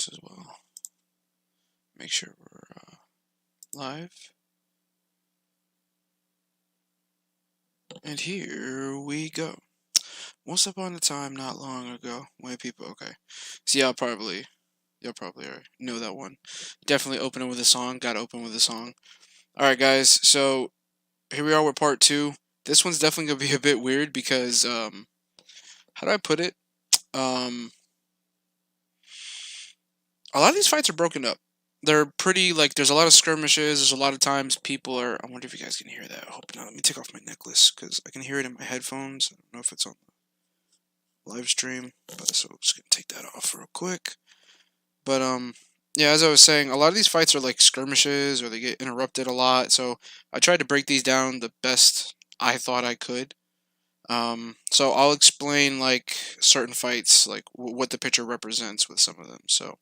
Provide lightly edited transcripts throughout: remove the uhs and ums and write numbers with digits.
this as well. Make sure we're live. And here we go. Once upon a time, not long ago, when people, okay. So y'all probably already know that one. Definitely opening with a song. Gotta open with a song. Alright guys, so here we are with part 2. This one's definitely gonna be a bit weird because, how do I put it? A lot of these fights are broken up. They're pretty, like, there's a lot of skirmishes, there's a lot of times people are, I wonder if you guys can hear that. I hope not. Let me take off my necklace, because I can hear it in my headphones. I don't know if it's on the live stream, but so I'm just gonna take that off real quick. But, yeah, as I was saying, a lot of these fights are like skirmishes, or they get interrupted a lot, so I tried to break these down the best I thought I could. So I'll explain, like, certain fights, like, what the picture represents with some of them, so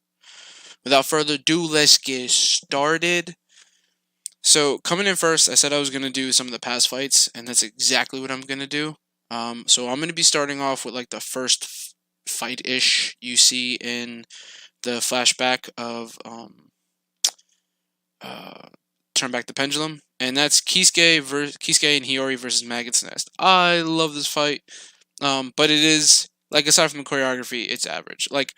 without further ado, let's get started. So, coming in first, I said I was going to do some of the past fights, and that's exactly what I'm going to do. So I'm going to be starting off with, like, the first fight-ish you see in the flashback of Turn Back the Pendulum, and that's Kisuke and Hiyori versus Maggot's Nest. I love this fight, but it is, like, aside from the choreography, it's average. Like,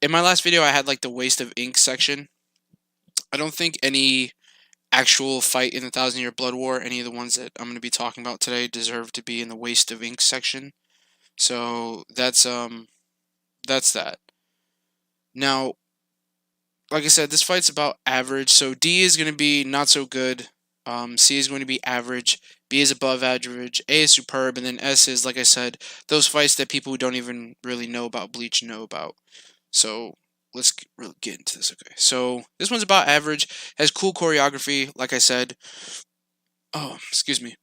in my last video, I had, like, the Waste of Ink section. I don't think any actual fight in the Thousand Year Blood War, any of the ones that I'm going to be talking about today, deserve to be in the Waste of Ink section. So that's that. Now, like I said, this fight's about average. So D is going to be not so good. C is going to be average. B is above average. A is superb, and then S is, like I said, those fights that people who don't even really know about Bleach know about. So let's really get into this. Okay, so this one's about average. Has cool choreography, like I said. Oh, excuse me.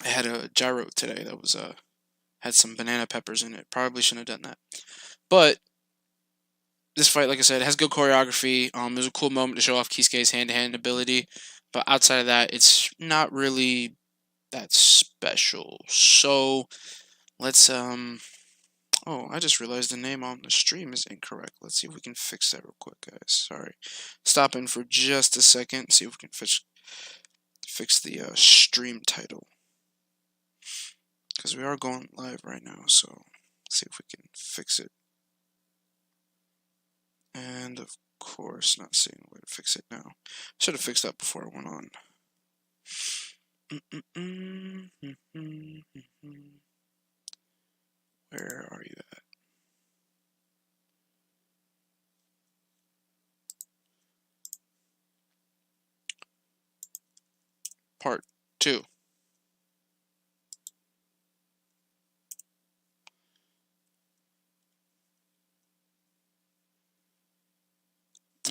I had a gyro today that was had some banana peppers in it. Probably shouldn't have done that. But this fight, like I said, has good choreography. There's a cool moment to show off Kisuke's hand-to-hand ability, but outside of that, it's not really that special. So let's oh, I just realized the name on the stream is incorrect. Let's see if we can fix that real quick, guys. Sorry. Stop in for just a second. See if we can fix the stream title, because we are going live right now. So let's see if we can fix it. And of course, not seeing a way to fix it now. Should have fixed that before I went on. Where are you at? Part 2.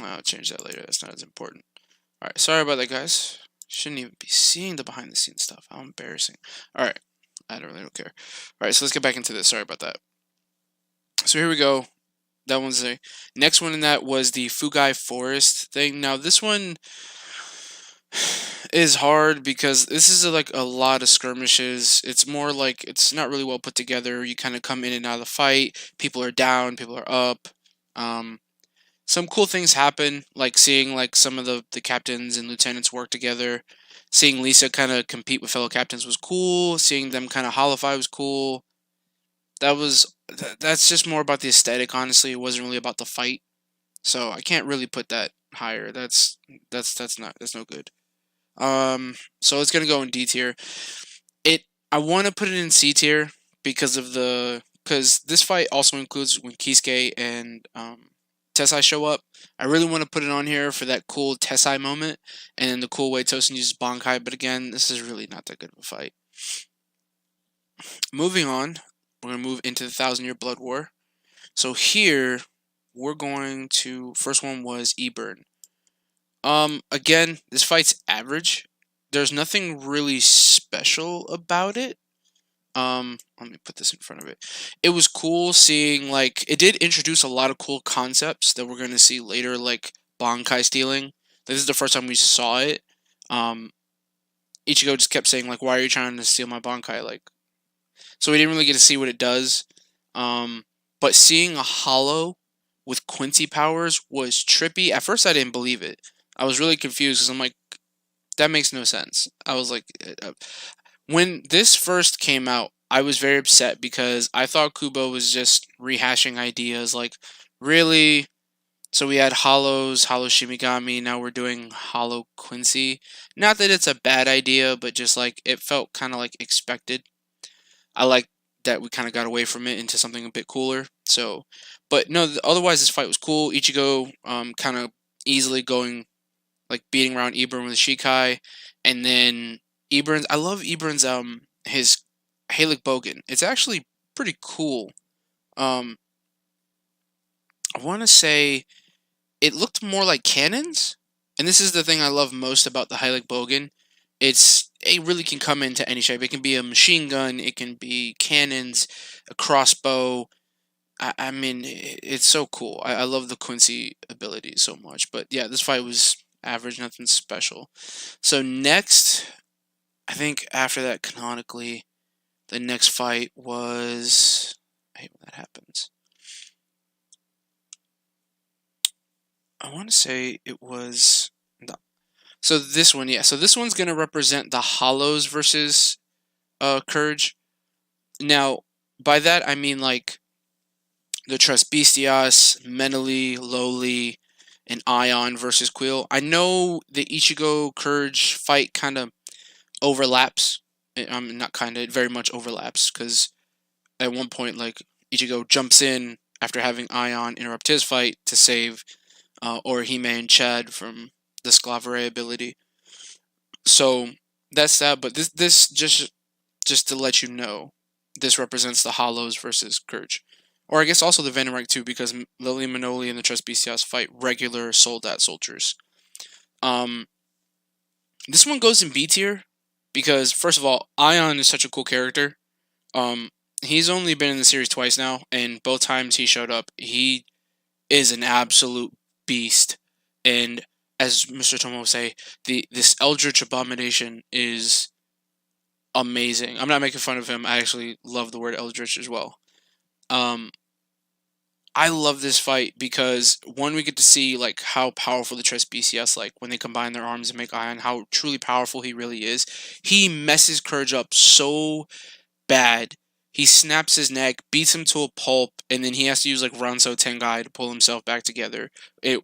I'll change that later. That's not as important. Alright, sorry about that, guys. Shouldn't even be seeing the behind-the-scenes stuff. How embarrassing. Alright, I don't care. Alright, so let's get back into this. Sorry about that. So here we go. That one's the next one in that was the Fugai Forest thing. Now, this one is hard because this is like a lot of skirmishes. It's more like it's not really well put together. You kind of come in and out of the fight. People are down, people are up. Some cool things happen, like seeing like some of the captains and lieutenants work together. Seeing Lisa kind of compete with fellow captains was cool. Seeing them kind of holify was cool. That's just more about the aesthetic, honestly. It wasn't really about the fight. So I can't really put that higher. That's no good. So it's gonna go in D tier. I want to put it in C tier because this fight also includes when Kisuke and Tessai show up. I really want to put it on here for that cool Tessai moment and the cool way Tosin uses Bankai, but again, this is really not that good of a fight. Moving on, we're going to move into the Thousand Year Blood War. So here, we're going to, first one was E-Burn. Again, this fight's average. There's nothing really special about it. Let me put this in front of it. It was cool seeing, like, it did introduce a lot of cool concepts that we're going to see later, like Bankai stealing. This is the first time we saw it. Ichigo just kept saying, like, why are you trying to steal my Bankai? Like, so we didn't really get to see what it does. But seeing a hollow with Quincy powers was trippy. At first, I didn't believe it. I was really confused because I'm like, that makes no sense. I was like, when this first came out, I was very upset because I thought Kubo was just rehashing ideas. Like, really? So we had Hollow Shimigami, now we're doing Hollow Quincy. Not that it's a bad idea, but just like, it felt kind of like expected. I like that we kind of got away from it into something a bit cooler. So, but no, otherwise this fight was cool. Ichigo kind of easily going, like beating around Eburn with a Shikai, and then Eburn's. I love Eburn's his Halic Bogan. It's actually pretty cool. Um, I want to say it looked more like cannons, and this is the thing I love most about the Halic Bogan. It really can come into any shape. It can be a machine gun, it can be cannons, a crossbow. I mean, it's so cool. I love the Quincy abilities so much. But yeah, this fight was average, nothing special. So next, I think after that, canonically, the next fight was. I hate when that happens. I want to say it was. No. So this one, yeah. So this one's gonna represent the Hollows versus Courage. Now, by that I mean like the Tres Bestias, Menely, Lowly, and Ion versus Quill. I know the Ichigo Courage fight kind of overlaps. Not kind of, it very much overlaps because at one point, like Ichigo jumps in after having Ion interrupt his fight to save Orihime and Chad from the Sclavere ability. So that's that. But this just to let you know, this represents the Hollows versus Courage. Or I guess also the Venom rank too, because Lily Manoli and the Tres Bestias fight regular Soldat soldiers. This one goes in B tier because first of all, Ion is such a cool character. He's only been in the series twice now, and both times he showed up, he is an absolute beast. And as Mr. Tomo would say, this Eldritch Abomination is amazing. I'm not making fun of him. I actually love the word Eldritch as well. I love this fight because one, we get to see like how powerful the Tres BCS, like when they combine their arms and make Ion, how truly powerful he really is. He messes Courage up so bad. He snaps his neck, beats him to a pulp, and then he has to use like Ranso Tengai to pull himself back together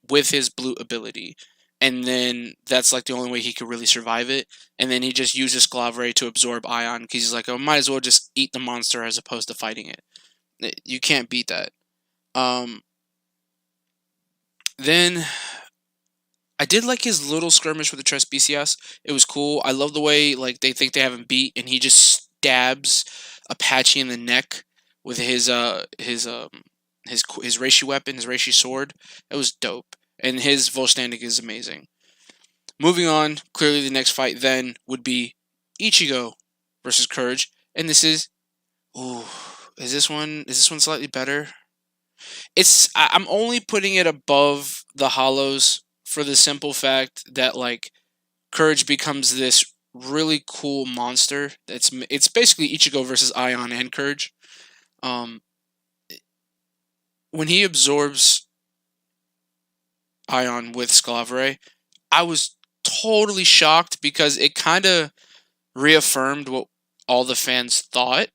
with his blue ability. And then that's like the only way he could really survive it. And then he just uses Sclavere to absorb Ion because he's like, I might as well just eat the monster as opposed to fighting it. You can't beat that. Then I did like his little skirmish with the Tres BCS. It was cool. I love the way like they think they have him beat, and he just stabs Apache in the neck with his Reishi weapon, his Reishi sword. It was dope, and his Volstanic is amazing. Moving on, clearly the next fight then would be Ichigo versus Courage, and this is, ooh, is this one slightly better? I'm only putting it above the Hollows for the simple fact that like Courage becomes this really cool monster. It's basically Ichigo versus Ion and Courage. When he absorbs Ion with Sclavere, I was totally shocked because it kind of reaffirmed what all the fans thought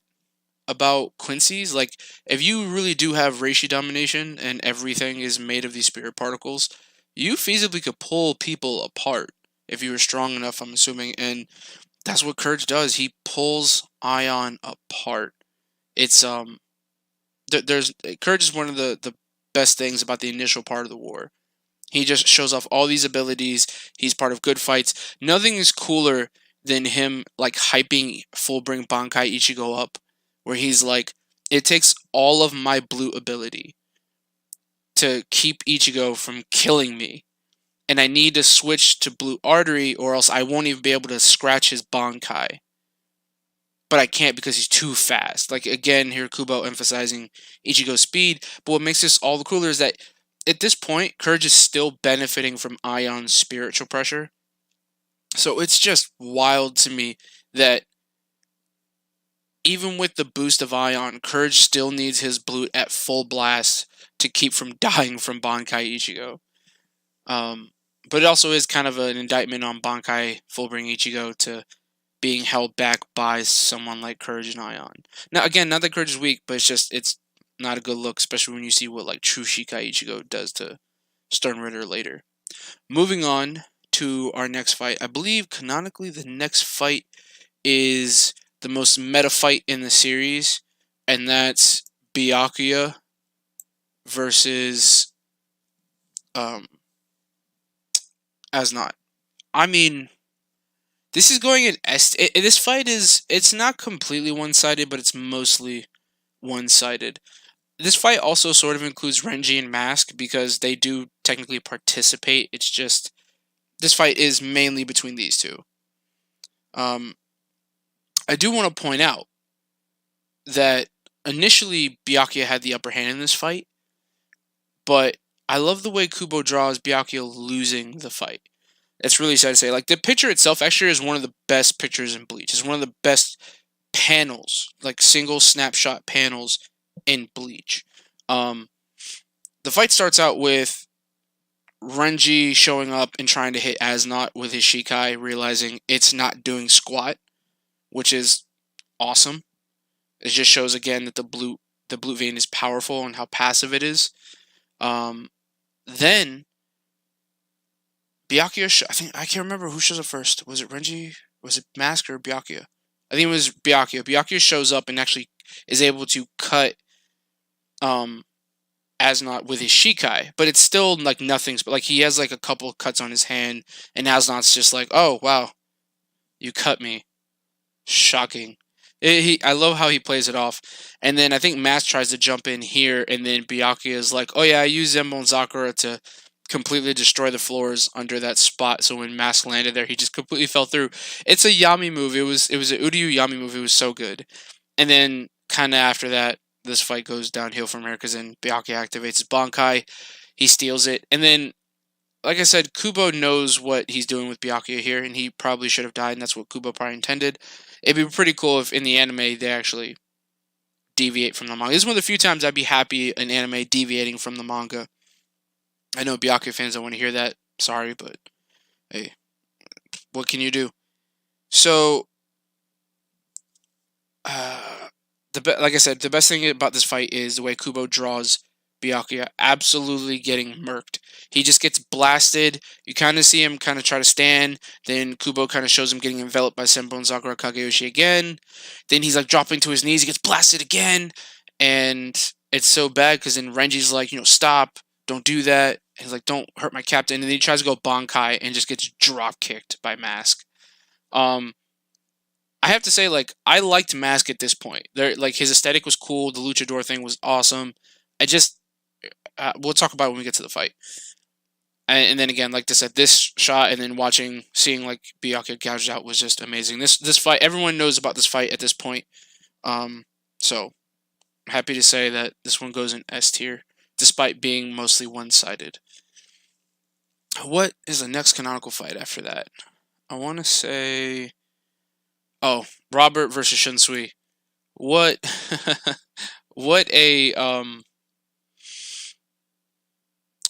about Quincies. Like, if you really do have Reishi domination and everything is made of these spirit particles, you feasibly could pull people apart if you were strong enough, I'm assuming. And that's what Courage does. He pulls Ion apart. It's there's Courage is one of the best things about the initial part of the war. He just shows off all these abilities. He's part of good fights. Nothing is cooler than him like hyping Fullbring Bankai Ichigo up, where he's like, it takes all of my blue ability to keep Ichigo from killing me, and I need to switch to Blue Artery or else I won't even be able to scratch his Bankai. But I can't because he's too fast. Like, again, here Kubo emphasizing Ichigo's speed, but what makes this all the cooler is that at this point, Courage is still benefiting from Ion's spiritual pressure. So it's just wild to me that even with the boost of Ion, Courage still needs his Blute at full blast to keep from dying from Bankai Ichigo. But it also is kind of an indictment on Bankai Fullbring Ichigo to being held back by someone like Courage and Ion. Now, again, not that Courage is weak, but it's not a good look, especially when you see what like true Shikai Ichigo does to Stern Ritter later. Moving on to our next fight. I believe canonically the next fight is the most meta fight in the series, and that's Byakuya versus As Nodt. I mean, this is going in this fight it's not completely one-sided, but it's mostly one-sided. This fight also sort of includes Renji and Mask because they do technically participate. It's just this fight is mainly between these two. I do want to point out that initially Byakuya had the upper hand in this fight, but I love the way Kubo draws Byakuya losing the fight. It's really sad to say. Like, the picture itself actually is one of the best pictures in Bleach. It's one of the best panels, like single snapshot panels in Bleach. The fight starts out with Renji showing up and trying to hit As Nodt with his Shikai, realizing it's not doing squat, which is awesome. It just shows again that the Blute vein is powerful and how passive it is. Then Byakuya, I can't remember who shows up first. Was it Renji? Was it Mask or Byakuya? I think it was Byakuya. Byakuya shows up and actually is able to cut As Nodt with his Shikai, but it's still like nothing. But like he has like a couple cuts on his hand, and As Nodt's just like, "Oh wow, you cut me." Shocking. I love how he plays it off. And then I think Mask tries to jump in here, and then Byakuya is like, "Oh yeah, I used Zenbone Zakura to completely destroy the floors under that spot." So when Mask landed there, he just completely fell through. It's a Yami move. It was an Uryu Yami move. It was so good. And then kind of after that, this fight goes downhill from here because then Byakuya activates his Bankai. He steals it. And then, like I said, Kubo knows what he's doing with Byakuya here, and he probably should have died, and that's what Kubo probably intended. It'd be pretty cool if in the anime they actually deviate from the manga. This is one of the few times I'd be happy in anime deviating from the manga. I know Byakuya fans don't want to hear that. Sorry, but hey, what can you do? So, like I said, the best thing about this fight is the way Kubo draws Byakuya absolutely getting murked. He just gets blasted. You kind of see him kind of try to stand. Then Kubo kind of shows him getting enveloped by Zenbone Zakura Kageyoshi again. Then he's like dropping to his knees. He gets blasted again. And it's so bad because then Renji's like, stop. Don't do that. He's like, don't hurt my captain. And then he tries to go Bankai and just gets drop kicked by Mask. I have to say, like, I liked Mask at this point. Like, his aesthetic was cool. The luchador thing was awesome. We'll talk about it when we get to the fight. And then again, like I said, this shot and then seeing like Byakuya gouged out was just amazing. This fight, everyone knows about this fight at this point. So I'm happy to say that this one goes in S tier, despite being mostly one-sided. What is the next canonical fight after that? I want to say, Robert versus Shunsui. What a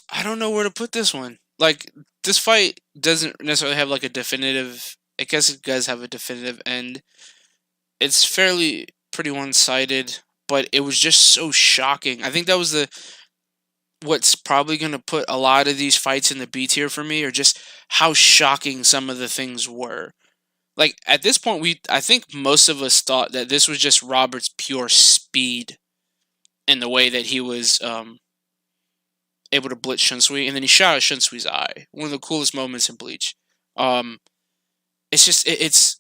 I don't know where to put this one. Like, this fight doesn't necessarily have like a definitive, I guess it does have a definitive end. It's pretty one-sided, but it was just so shocking. I think that was what's probably going to put a lot of these fights in the B tier for me, or just how shocking some of the things were. Like, at this point, I think most of us thought that this was just Robert's pure speed and the way that he was able to blitz Shunsui, and then he shot out Shunsui's eye. One of the coolest moments in Bleach. It's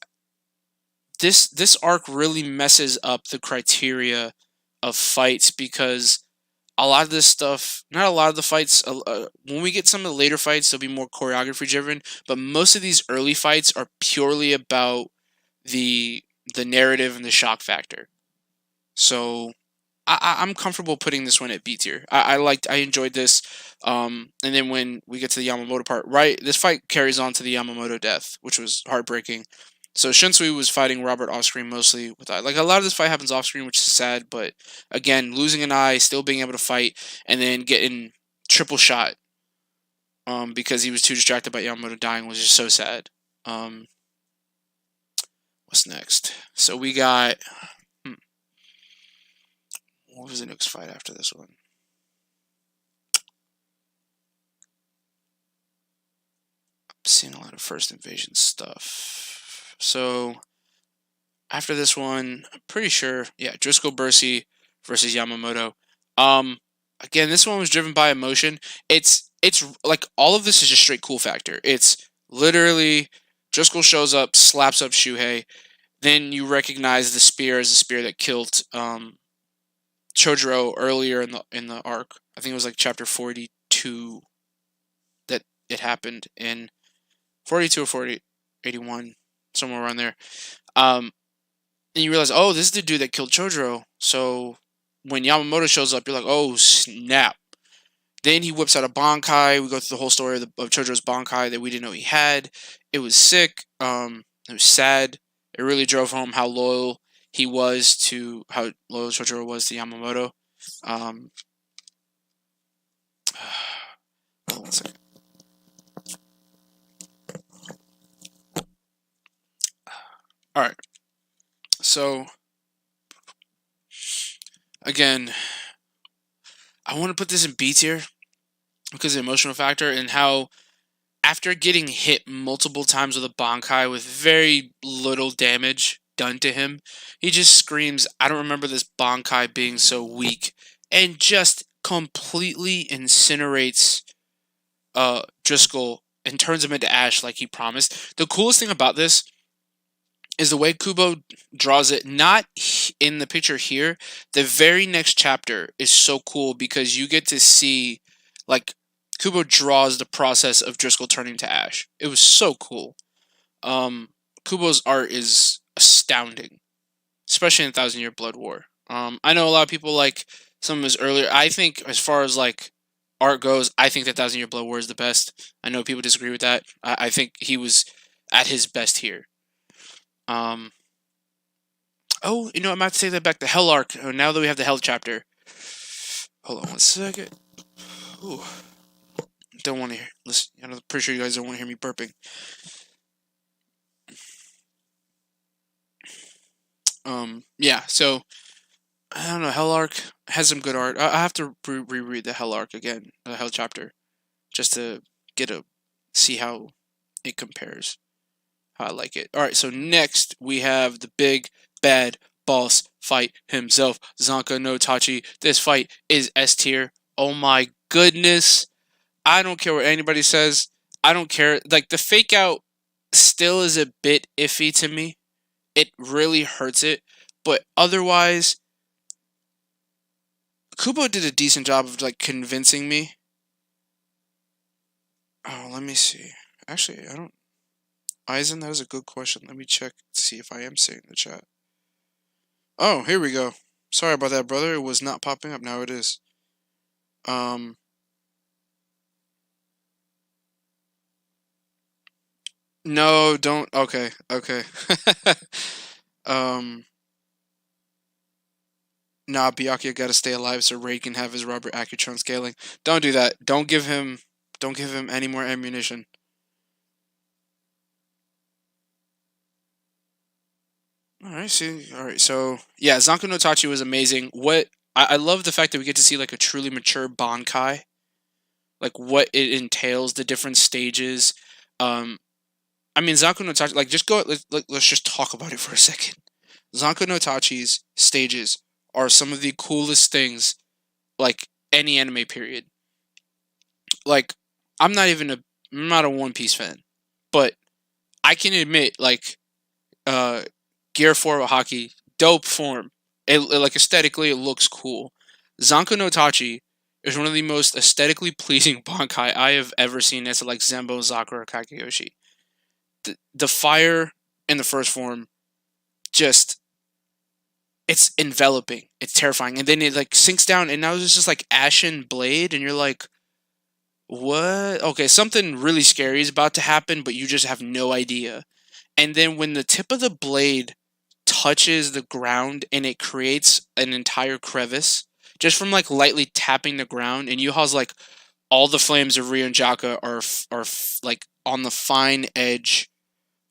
this arc really messes up the criteria of fights, because a lot of this stuff, not a lot of the fights, when we get some of the later fights, they'll be more choreography driven, but most of these early fights are purely about the narrative and the shock factor. So I'm comfortable putting this one at B tier. I enjoyed this. And then when we get to the Yamamoto part, right, this fight carries on to the Yamamoto death, which was heartbreaking. So Shunsui was fighting Robert off screen mostly with eye. Like a lot of this fight happens off screen, which is sad. But again, losing an eye, still being able to fight, and then getting triple shot, because he was too distracted by Yamamoto dying was just so sad. What's next? So we got. What was the next fight after this one? I'm seeing a lot of First Invasion stuff. So after this one, I'm pretty sure, yeah, Driscoll Bursey versus Yamamoto. Again, this one was driven by emotion. It's like all of this is just straight cool factor. It's literally Driscoll shows up, slaps up Shuhei, then you recognize the spear as the spear that killed Chojuro earlier in the arc. I think it was like chapter 42 that it happened in 42 or 81, somewhere around there. And you realize, oh, this is the dude that killed Chojuro. So when Yamamoto shows up, you're like, oh, snap. Then he whips out a Bankai. We go through the whole story of Chojoro's Bankai that we didn't know he had. It was sick. It was sad. It really drove home how loyal he was to, how loyal Chojuro was to Yamamoto. Hold on 1 second. Alright. So, again, I want to put this in B tier because of the emotional factor and how after getting hit multiple times with a Bankai with very little damage done to him, he just screams, I don't remember this Bankai being so weak, and just completely incinerates Driscoll and turns him into ash like he promised. The coolest thing about this is the way Kubo draws it, not in the picture here. The very next chapter is so cool because you get to see, like, Kubo draws the process of Driscoll turning to ash. It was so cool. Kubo's art is astounding, especially in 1,000-Year Blood War. I know a lot of people like some of his earlier. I think as far as like art goes, I think that 1,000-Year Blood War is the best. I know people disagree with that. I think he was at his best here. Oh, you know, I'm about to take that back. The Hell arc. Oh, now that we have the Hell chapter. Hold on 1 second. Ooh. Don't want to hear. Listen, I'm pretty sure you guys don't want to hear me burping. Yeah. So I don't know. Hell arc has some good art. I have to reread the Hell arc again, the Hell chapter, just to see how it compares. I like it. Alright, so next we have the big bad boss fight himself, Zanka no Tachi. This fight is S tier. Oh my goodness. I don't care what anybody says. I don't care. Like, the fake out still is a bit iffy to me. It really hurts it. But otherwise, Kubo did a decent job of, like, convincing me. Oh, let me see. Actually, I don't... Eisen, that was a good question. Let me check to see if I am seeing the chat. Oh, here we go. Sorry about that, brother. It was not popping up. Now it is. No, don't. Okay, okay. Nah, Byakuya gotta stay alive so Ray can have his Robert Accutron scaling. Don't do that. Don't give him any more ammunition. Alright, so yeah, Zanka no Tachi was amazing. I love the fact that we get to see like a truly mature Bankai. Like what it entails, the different stages. I mean Zanka no Tachi, like just go let's just talk about it for a second. Zanka no Tachi's stages are some of the coolest things like any anime period. Like I'm not a One Piece fan, but I can admit like Gear 4 Hockey, dope form. Like aesthetically, it looks cool. Zanka no Tachi is one of the most aesthetically pleasing Bankai I have ever seen as like Zembo, Zakura, or Kageyoshi. The fire in the first form, just it's enveloping. It's terrifying, and then it like sinks down, and now it's just like ashen blade, and you're like, what? Okay, something really scary is about to happen, but you just have no idea. and then when the tip of the blade touches the ground and it creates an entire crevice just from like lightly tapping the ground, and Yuha's like all the flames of Ryo and Jaka are like on the fine edge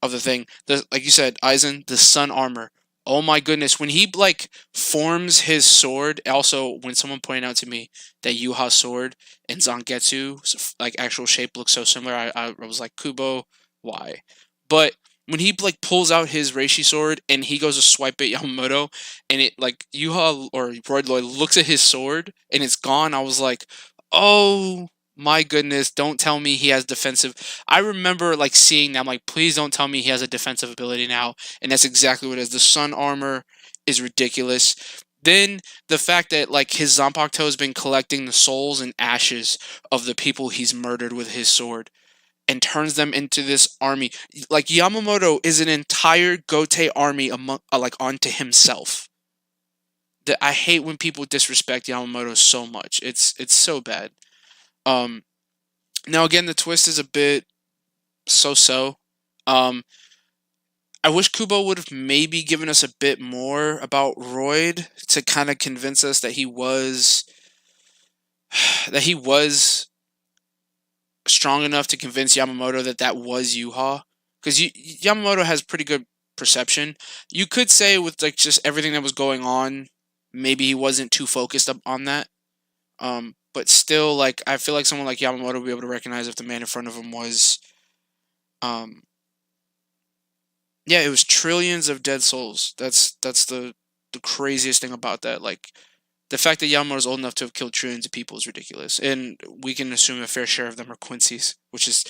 of the thing. Like you said, Aizen, the sun armor. Oh my goodness, when he like forms his sword. Also, when someone pointed out to me that Yuha's sword and Zangetsu's like actual shape looks so similar, I was like, Kubo, why? But when he like pulls out his Reishi sword and he goes to swipe at Yamamoto, and it like Yuha or Lloyd looks at his sword and it's gone, I was like, oh my goodness, don't tell me he has defensive. I remember like seeing that. I'm like, please don't tell me he has a defensive ability now. And that's exactly what it is. The sun armor is ridiculous. Then the fact that like his Zanpakuto has been collecting the souls and ashes of the people he's murdered with his sword and turns them into this army. Like Yamamoto is an entire Gote army among like onto himself. That I hate when people disrespect Yamamoto so much. It's so bad. Um Now again, the twist is a bit so-so. Um, I wish Kubo would have maybe given us a bit more about Royd to kind of convince us that he was that he was strong enough to convince Yamamoto that that was Yhwach. Because Yamamoto has pretty good perception. You could say with like just everything that was going on, maybe he wasn't too focused up on that. But still, like I feel like someone like Yamamoto would be able to recognize if the man in front of him was um yeah, it was trillions of dead souls. That's the craziest thing about that. Like the fact that Yamamoto's old enough to have killed trillions of people is ridiculous, and we can assume a fair share of them are Quincies, which is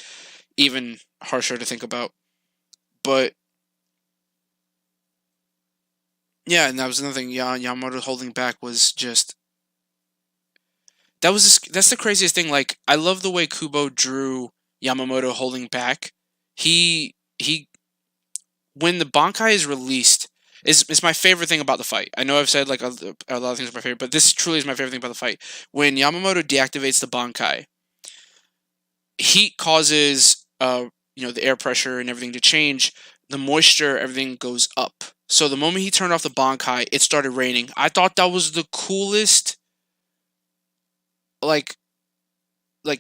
even harsher to think about. But yeah, and that was another thing. Yamamoto holding back was just that's the craziest thing. Like I love the way Kubo drew Yamamoto holding back. He when the Bankai is released, is my favorite thing about the fight. I know I've said like a lot of things are my favorite, but this truly is my favorite thing about the fight. When Yamamoto deactivates the Bankai, heat causes the air pressure and everything to change. The moisture, everything goes up. So the moment he turned off the Bankai, it started raining. I thought that was the coolest like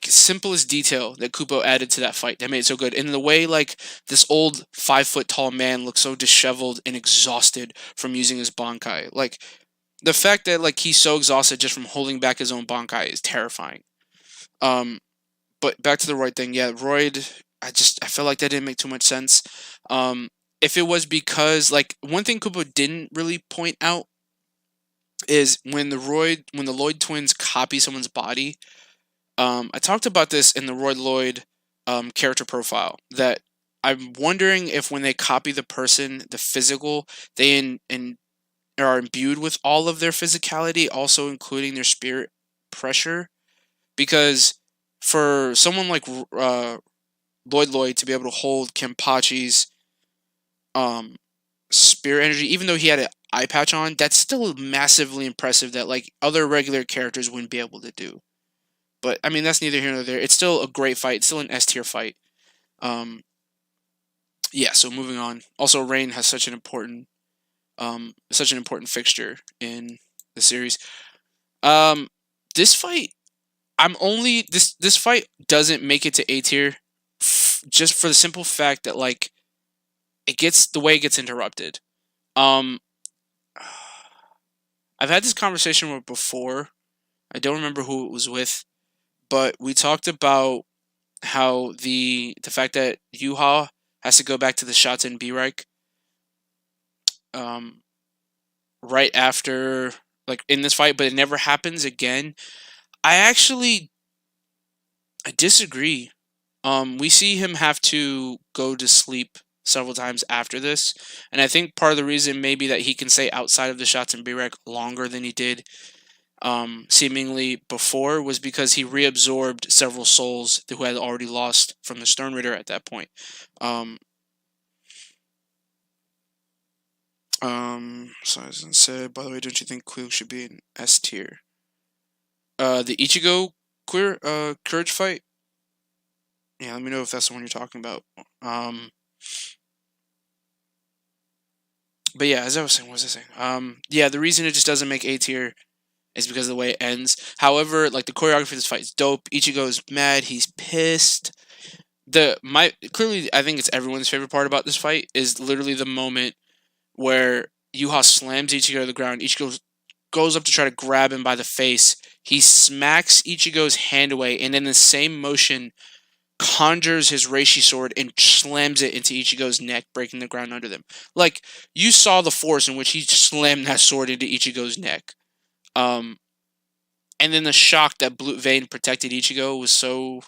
simplest detail that Kubo added to that fight that made it so good. And the way like this old 5 foot tall man looks so disheveled and exhausted from using his Bankai. Like the fact that like he's so exhausted just from holding back his own Bankai is terrifying. But back to the Royd thing, yeah, Royd, I felt like that didn't make too much sense. If it was because like one thing Kubo didn't really point out is when the Lloyd twins copy someone's body. I talked about this in the Roy Lloyd character profile, that I'm wondering if when they copy the person, the physical, they are imbued with all of their physicality, also including their spirit pressure. Because for someone like Lloyd to be able to hold Kenpachi's spirit energy, even though he had an eye patch on, that's still massively impressive that like other regular characters wouldn't be able to do. But I mean, that's neither here nor there. It's still a great fight. It's still an S tier fight. Um, yeah. So moving on. Also, Rain has such an important fixture in the series. Um, this fight, this fight doesn't make it to A tier, just for the simple fact that like the way it gets interrupted. Um, I've had this conversation with before. I don't remember who it was with, but we talked about how the fact that Yhwach has to go back to the shots in Bereich um, right after, like in this fight, but it never happens again. I disagree. We see him have to go to sleep several times after this, and I think part of the reason maybe that he can stay outside of the shots in Bereich longer than he did seemingly before was because he reabsorbed several souls who had already lost from the Stern Ritter at that point. So as I said, by the way, don't you think Quill should be an S tier? The Ichigo courage fight? Yeah, let me know if that's the one you're talking about. But yeah, as I was saying, what was I saying? Yeah, the reason it just doesn't make A tier is because of the way it ends. However, like the choreography of this fight is dope. Ichigo's mad. He's pissed. Clearly, I think it's everyone's favorite part about this fight is literally the moment where Yhwach slams Ichigo to the ground. Ichigo goes up to try to grab him by the face. He smacks Ichigo's hand away, and in the same motion, conjures his Reishi sword and slams it into Ichigo's neck, breaking the ground under them. Like, you saw the force in which he slammed that sword into Ichigo's neck. And then the shock that Blue Vein protected Ichigo was so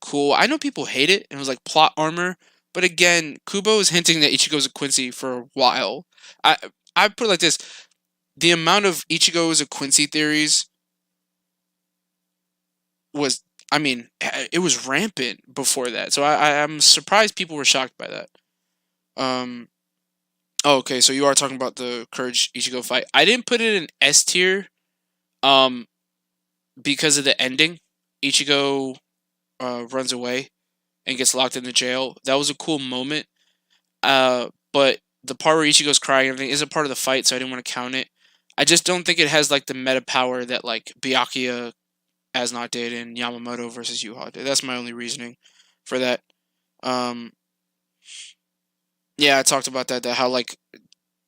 cool. I know people hate it, and it was like plot armor, but again, Kubo is hinting that Ichigo's a Quincy for a while. I I put it like this: the amount of Ichigo is a Quincy theories was, I mean, it was rampant before that. So I'm surprised people were shocked by that. Um. Oh, okay, so you are talking about the Courage Ichigo fight. I didn't put it in S tier. Um, because of the ending. Ichigo runs away and gets locked in the jail. That was a cool moment. But the part where Ichigo's crying and everything is a part of the fight, so I didn't want to count it. I just don't think it has like the meta power that like Byakuya, As Nodt did, and Yamamoto versus Yhwach did. That's my only reasoning for that. Um, yeah, I talked about that. That how like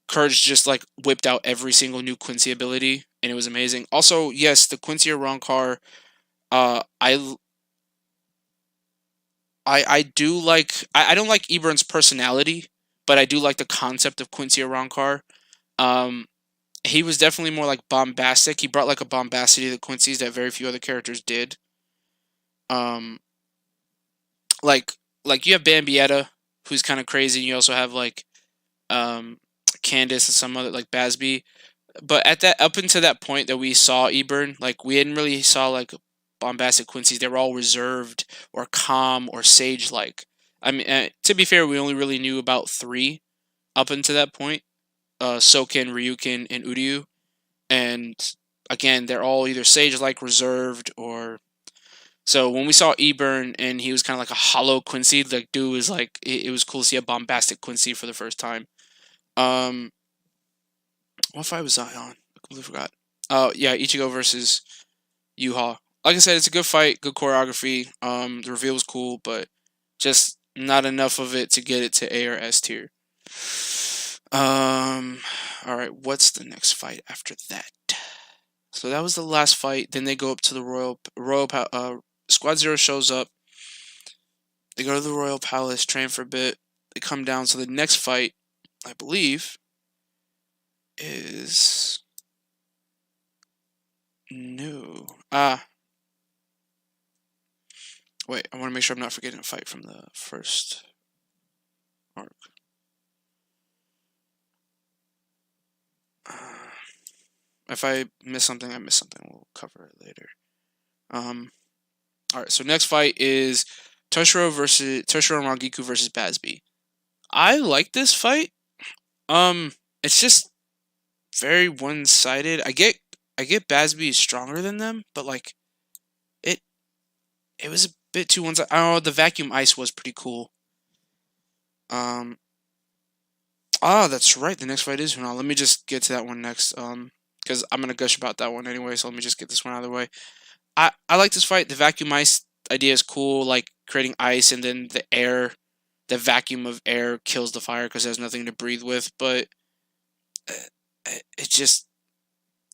Courage just like whipped out every single new Quincy ability, and it was amazing. Also, yes, the Quincy or Ronkar. I do like I don't like Eburn's personality, but I do like the concept of Quincy Arankar. Um, he was definitely more like bombastic. He brought like a bombacity to the Quincy's that very few other characters did. Um, like you have Bambietta, who's kind of crazy. And you also have like um Candace and some other like Basby. But at that up until that point that we saw Eburn, like we didn't really saw like bombastic Quincy's. They were all reserved or calm or sage like. I mean, to be fair, we only really knew about three up until that point: Soken, Ryukin, and Uryu. And again, they're all either sage like, reserved, or so. When we saw Eburn and he was kind of like a hollow Quincy, like dude was like it was cool to see a bombastic Quincy for the first time. Um, what fight was I on? I completely forgot. Oh yeah, Ichigo versus Yhwach. Like I said, it's a good fight, good choreography. The reveal was cool, but just not enough of it to get it to A or S tier. All right, what's the next fight after that? So that was the last fight. Then they go up to the Squad Zero shows up. They go to the Royal Palace, train for a bit. They come down. So the next fight, I believe, is no. Wait, I want to make sure I'm not forgetting a fight from the first arc. If I miss something, I miss something. We'll cover it later. All right. So next fight is Toshiro and Rangiku versus Basby. I like this fight. It's just very one-sided. I get Basby is stronger than them, but like it was a bit too one-sided. Oh, the vacuum ice was pretty cool. That's right. The next fight is Unohana. Let me just get to that one next. Because I'm gonna gush about that one anyway. So let me just get this one out of the way. I like this fight. The vacuum ice idea is cool. Like creating ice and then the vacuum of air kills the fire because there's nothing to breathe with. But it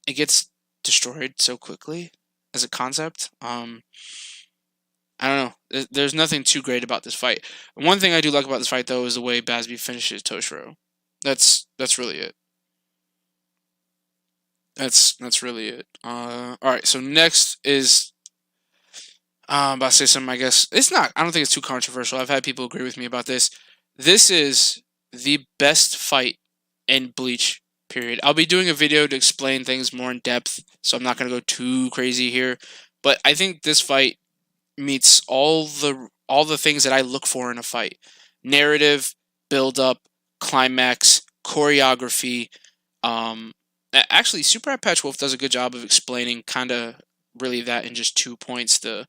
gets destroyed so quickly as a concept. I don't know. There's nothing too great about this fight. One thing I do like about this fight though is the way Basby finishes Toshiro. That's really it. That's really it. All right. So next is I'm about to say something. I guess it's not. I don't think it's too controversial. I've had people agree with me about this. This is the best fight in Bleach. Period. I'll be doing a video to explain things more in depth, so I'm not gonna go too crazy here. But I think this fight meets all the things that I look for in a fight: narrative, build up, climax, choreography. Actually, Super Rat Patch Wolf does a good job of explaining kind of really that in just 2 points: the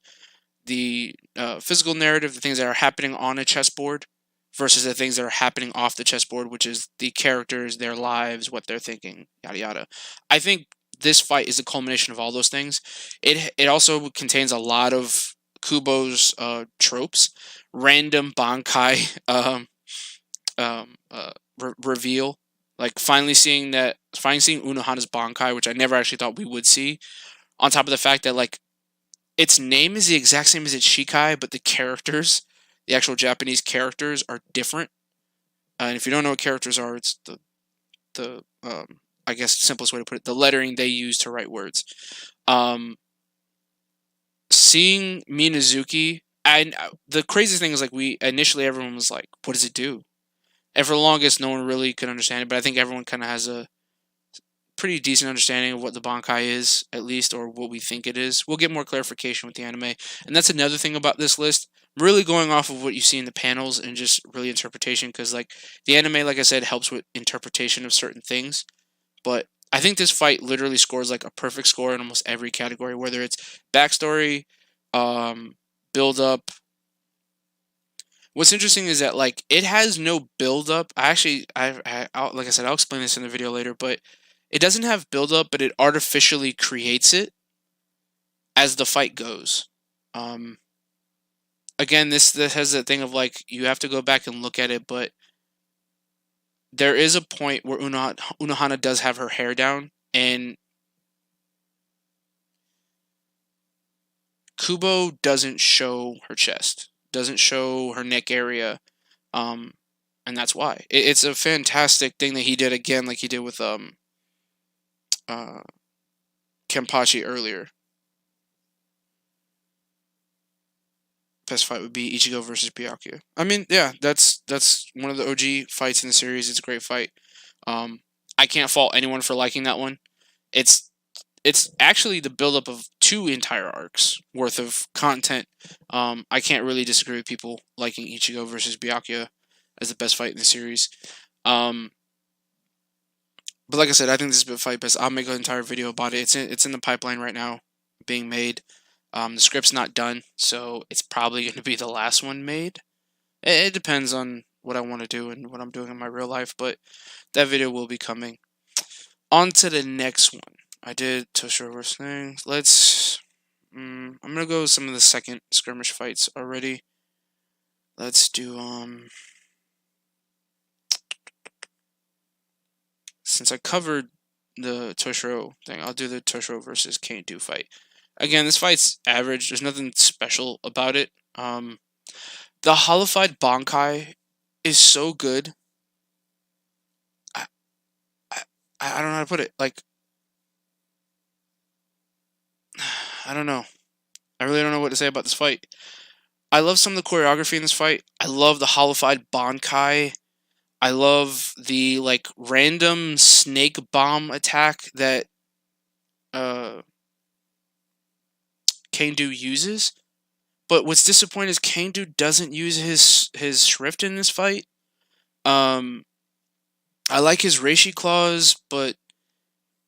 physical narrative, the things that are happening on a chessboard, versus the things that are happening off the chessboard, which is the characters, their lives, what they're thinking, yada yada. I think this fight is a culmination of all those things. It also contains a lot of Kubo's tropes, random Bankai reveal, like finally seeing Unohana's Bankai, which I never actually thought we would see. On top of the fact that like its name is the exact same as its Shikai, but the characters, the actual Japanese characters, are different. And if you don't know what characters are, it's the I guess simplest way to put it, the lettering they use to write words. Seeing Minazuki, and the craziest thing is like everyone was like, "What does it do?" And for the longest, no one really could understand it. But I think everyone kind of has a pretty decent understanding of what the Bankai is, at least, or what we think it is. We'll get more clarification with the anime, and that's another thing about this list. I'm really going off of what you see in the panels and just really interpretation, because like the anime, like I said, helps with interpretation of certain things. But I think this fight literally scores like a perfect score in almost every category, whether it's backstory, build up. What's interesting is that like it has no build up. Like I said, I'll explain this in the video later, but it doesn't have build up, but it artificially creates it as the fight goes. Again, this has a thing of like you have to go back and look at it, but there is a point where Unohana does have her hair down, and Kubo doesn't show her chest, doesn't show her neck area, and that's why. It's a fantastic thing that he did again, like he did with Kenpachi earlier. Best fight would be Ichigo versus Byakuya. I mean, yeah, that's one of the OG fights in the series. It's a great fight. I can't fault anyone for liking that one. It's actually the buildup of 2 entire arcs worth of content. I can't really disagree with people liking Ichigo versus Byakuya as the best fight in the series. But like I said, I think this is the fight best. I'll make an entire video about it. It's in the pipeline right now, being made. The script's not done, so it's probably going to be the last one made. It depends on what I want to do and what I'm doing in my real life, but that video will be coming. On to the next one. I did Toshiro versus things. I'm gonna go with some of the second skirmish fights already. Let's do since I covered the Toshiro thing, I'll do the Toshiro versus Kane-Do fight. Again, this fight's average. There's nothing special about it. The Holified Bankai is so good. I don't know how to put it. Like, I don't know. I really don't know what to say about this fight. I love some of the choreography in this fight. I love the Holified Bankai. I love the like random snake bomb attack that Kane-Do uses. But what's disappointing is Kane-Do doesn't use his shrift in this fight. I like his reishi claws, but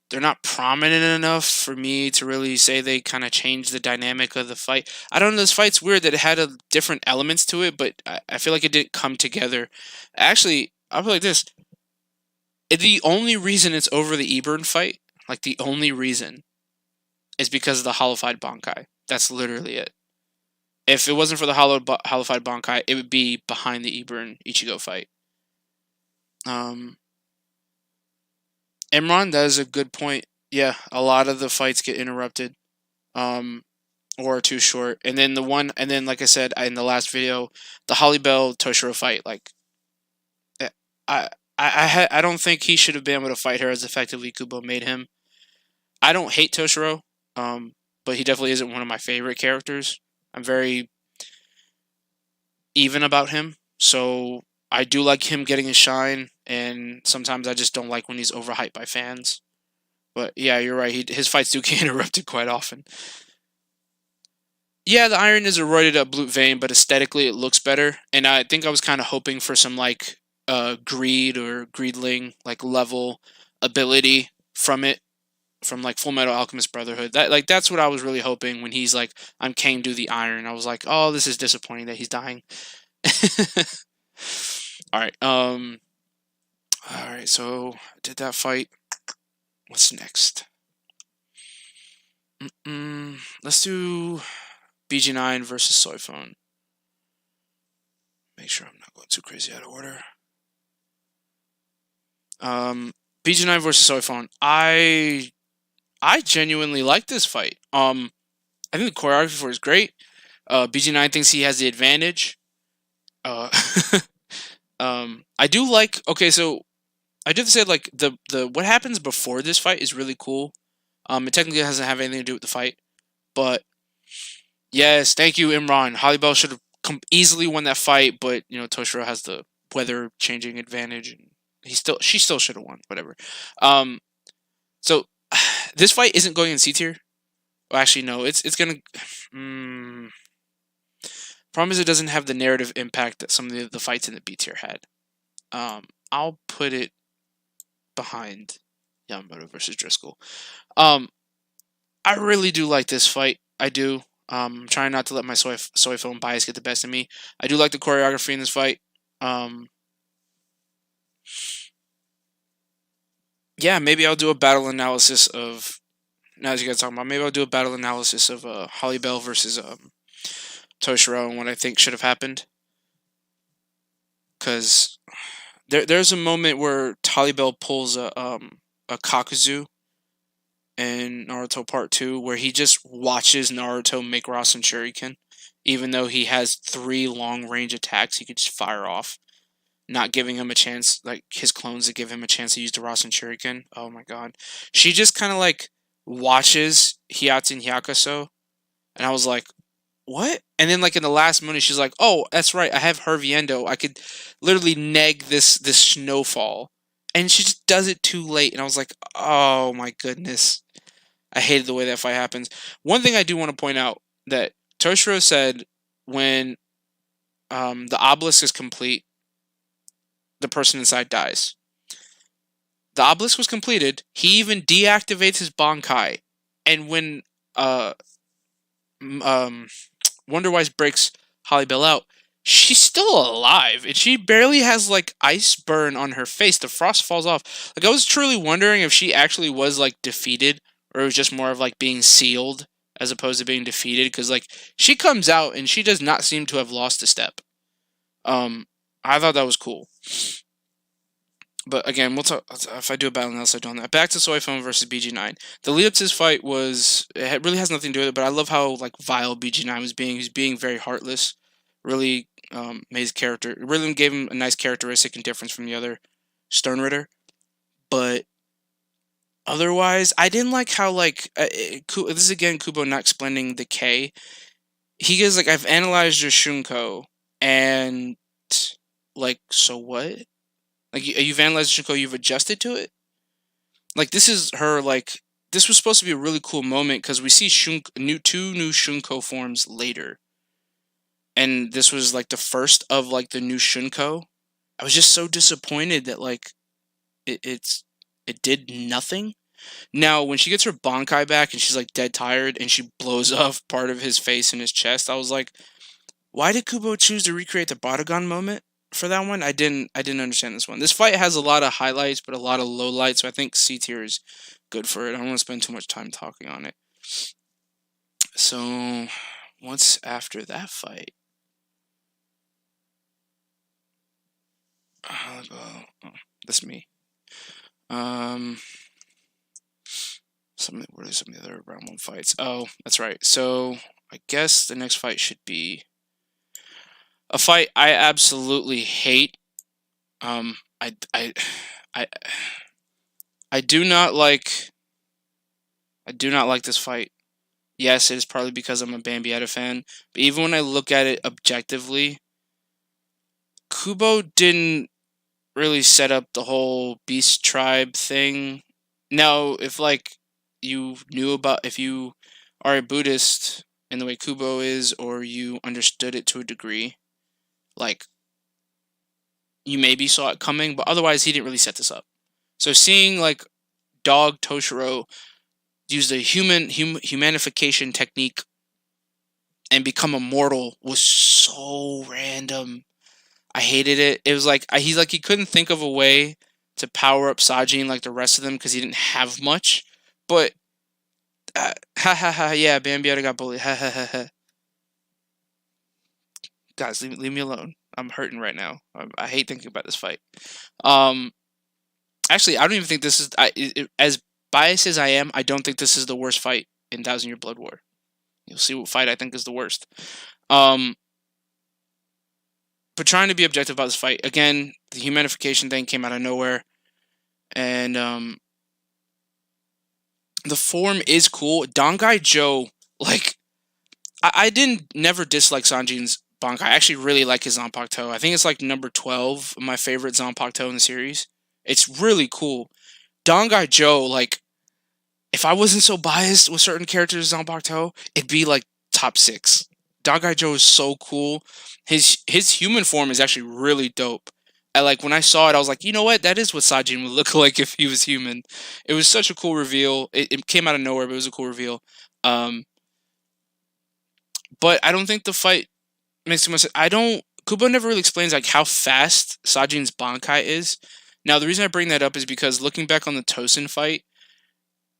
they're not prominent enough for me to really say they kind of changed the dynamic of the fight. I don't know, this fight's weird that it had different elements to it, but I feel like it didn't come together. Actually, I'll put it like this. The only reason it's over the Eburn fight, like the only reason, is because of the Holified Bankai. That's literally it. If it wasn't for the Holified Bankai, it would be behind the Eburn Ichigo fight. Imran, that is a good point. Yeah, a lot of the fights get interrupted, or are too short. And then like I said in the last video, the Holly Bell Toshiro fight, like, I don't think he should have been able to fight her as effectively Kubo made him. I don't hate Toshiro, but he definitely isn't one of my favorite characters. I'm very even about him, so I do like him getting his shine, and sometimes I just don't like when he's overhyped by fans. But yeah, you're right. His fights do get interrupted quite often. Yeah, the iron is a roided up blue vein, but aesthetically it looks better. And I think I was kind of hoping for some like greed or greedling like level ability from it, from like Full Metal Alchemist Brotherhood. That's what I was really hoping when he's like, I'm Kang do the iron. I was like, oh, this is disappointing that he's dying. All right. All right. So did that fight. What's next? Let's do BG9 versus Soy Phone. Make sure I'm not going too crazy out of order. BG9 versus Soy Phone. I genuinely like this fight. I think the choreography for it is great. BG9 thinks he has the advantage. Uh, I do like. Okay, so I do have to say like the what happens before this fight is really cool. It technically doesn't have anything to do with the fight, but yes, thank you, Imran. Holly Bell should have easily won that fight, but you know Toshiro has the weather changing advantage, and she still should have won. Whatever. So this fight isn't going in C tier. Well, actually, no. It's gonna. Problem is, it doesn't have the narrative impact that some of the fights in the B tier had. I'll put it behind Yamamoto versus Driscoll. I really do like this fight. I do. I'm trying not to let my soy film bias get the best of me. I do like the choreography in this fight. Yeah, maybe I'll do a battle analysis of. Now, as you guys talking about, maybe I'll do a battle analysis of Holly Bell versus Toshiro and what I think should have happened. Because there's a moment where Holly Bell pulls a Kakuzu in Naruto Part 2 where he just watches Naruto make Rasen Shuriken. Even though he has 3 long-range attacks he could just fire off. Not giving him a chance, like his clones to give him a chance to use the Rasen Shuriken. Oh my god. She just kind of like watches Hiatsu and Hyakuso. And I was like, what? And then like in the last minute, she's like, oh, that's right. I have Herviendo. I could literally neg this snowfall. And she just does it too late. And I was like, oh my goodness. I hated the way that fight happens. One thing I do want to point out that Toshiro said when the obelisk is complete, the person inside dies. The obelisk was completed. He even deactivates his Bankai. And when Wonderwise breaks Holly Bell out, she's still alive. And she barely has like ice burn on her face. The frost falls off. Like I was truly wondering if she actually was like defeated or it was just more of like being sealed as opposed to being defeated. Because like she comes out and she does not seem to have lost a step. I thought that was cool. But again, we'll talk if I do a battle analysis. I do on that. Back to Soy Phone versus BG9. The lead up to this fight was it really has nothing to do with it, but I love how like vile BG9 was being. He was being very heartless. Really made his character. Really gave him a nice characteristic and difference from the other Stern Ritter. But otherwise, I didn't like how like this is again Kubo not explaining the K. He goes like I've analyzed your Shunko and like so what? Like, you've analyzed Shunko, you've adjusted to it? Like, this is her, like, this was supposed to be a really cool moment because we see two new Shunko forms later. And this was, like, the first of, like, the new Shunko. I was just so disappointed that, like, it did nothing. Now, when she gets her Bankai back and she's, like, dead tired and she blows off part of his face and his chest, I was like, why did Kubo choose to recreate the Baragon moment? For that one, I didn't understand this one. This fight has a lot of highlights, but a lot of lowlights. So I think C tier is good for it. I don't want to spend too much time talking on it. So, what's after that fight? That's me. What are some of the other round 1 fights? Oh, that's right. So I guess the next fight should be a fight I absolutely hate. I do not like. I do not like this fight. Yes, it is probably because I'm a Bambietta fan, but even when I look at it objectively, Kubo didn't really set up the whole Beast Tribe thing. Now, if like you knew about, if you are a Buddhist in the way Kubo is, or you understood it to a degree, like you maybe saw it coming, but otherwise he didn't really set this up. So seeing like Dog Toshiro use the humanification technique and become immortal was so random. I hated it. It was like he couldn't think of a way to power up Sajin like the rest of them because he didn't have much. But ha ha ha, yeah, Bambietta got bullied. Ha ha ha ha. Guys, leave me alone. I'm hurting right now. I hate thinking about this fight. Um, Actually, I don't even think this is as biased as I am. I don't think this is the worst fight in Thousand Year Blood War. You'll see what fight I think is the worst. But trying to be objective about this fight again, the humanification thing came out of nowhere, and the form is cool. Dangai Joe, like I didn't never dislike Sanjin's Bankai. I actually really like his Zanpakuto. I think it's like number 12 of my favorite Zanpakuto in the series. It's really cool. Dangai Joe, like, if I wasn't so biased with certain characters in Zanpakuto, it'd be like top 6. Dangai Joe is so cool. His human form is actually really dope. Like when I saw it, I was like, you know what? That is what Sajin would look like if he was human. It was such a cool reveal. It came out of nowhere, but it was a cool reveal. But I don't think the fight makes too much sense. Kubo never really explains like how fast Sajin's Bankai is. Now the reason I bring that up is because looking back on the Tosin fight,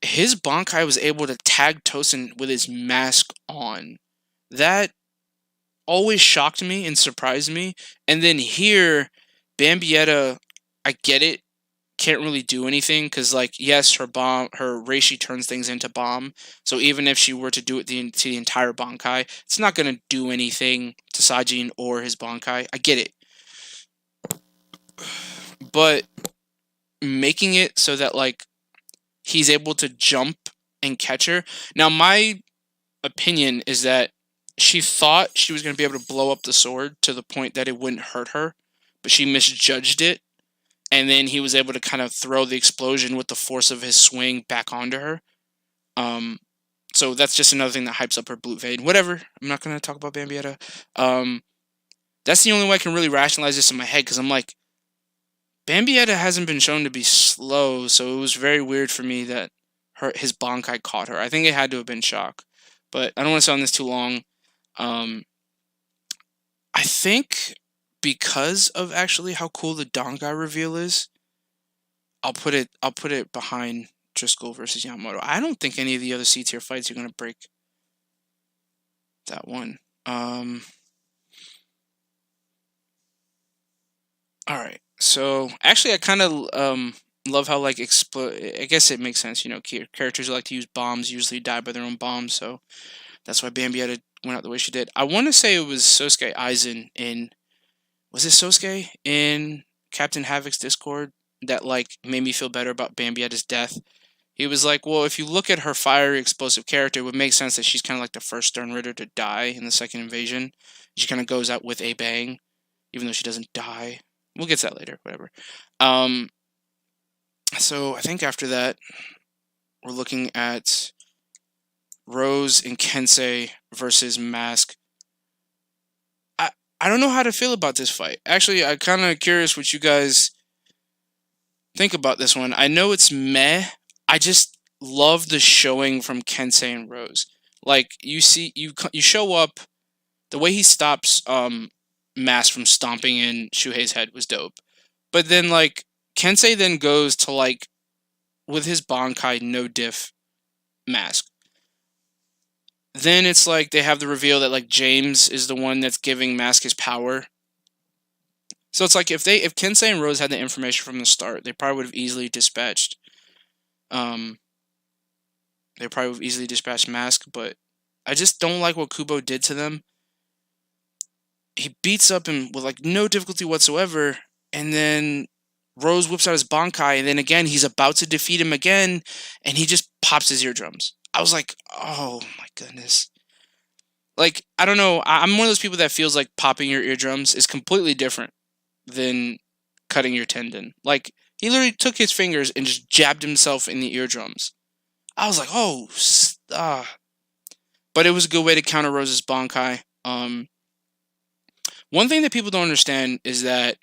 his Bankai was able to tag Tosin with his mask on. That always shocked me and surprised me. And then here, Bambietta, I get it, can't really do anything because, like, yes, her Reishi turns things into bomb. So even if she were to do it to the entire Bankai, it's not gonna do anything to Sajin or his Bankai. I get it, but making it so that like he's able to jump and catch her. Now, my opinion is that she thought she was going to be able to blow up the sword to the point that it wouldn't hurt her, but she misjudged it, and then he was able to kind of throw the explosion with the force of his swing back onto her. So that's just another thing that hypes up her Blue Vein. Whatever. I'm not going to talk about Bambietta. That's the only way I can really rationalize this in my head, because I'm like, Bambietta hasn't been shown to be slow, so it was very weird for me that his Bankai caught her. I think it had to have been shock. But I don't want to stay on this too long. I think because of actually how cool the Dangai reveal is, I'll put it behind Driscoll versus Yamamoto. I don't think any of the other C tier fights are gonna break that one. Alright. So actually I kinda love how like I guess it makes sense, you know, characters who like to use bombs usually die by their own bombs, so that's why Bambietta went out the way she did. I want to say it was Sosuke Aizen in... Was it Sosuke in Captain Havoc's Discord that, like, made me feel better about Bambietta's death? He was like, well, if you look at her fiery, explosive character, it would make sense that she's kind of like the first Stern Ritter to die in the second invasion. She kind of goes out with a bang, even though she doesn't die. We'll get to that later, whatever. So I think after that, we're looking at Rose and Kensei versus Mask. I don't know how to feel about this fight. Actually, I'm kind of curious what you guys think about this one. I know it's meh. I just love the showing from Kensei and Rose. Like, you show up, the way he stops Mask from stomping in Shuhei's head was dope. But then, like, Kensei then goes to, like, with his Bankai no diff Mask. Then it's like they have the reveal that like James is the one that's giving Mask his power. So it's like if Kensei and Rose had the information from the start, they probably would have easily dispatched Mask, but I just don't like what Kubo did to them. He beats up him with like no difficulty whatsoever, and then Rose whips out his Bankai, and then again he's about to defeat him again, and he just pops his eardrums. I was like, oh my goodness. Like, I don't know. I'm one of those people that feels like popping your eardrums is completely different than cutting your tendon. Like, he literally took his fingers and just jabbed himself in the eardrums. I was like, oh, But it was a good way to counter Rose's Bankai. One thing that people don't understand is that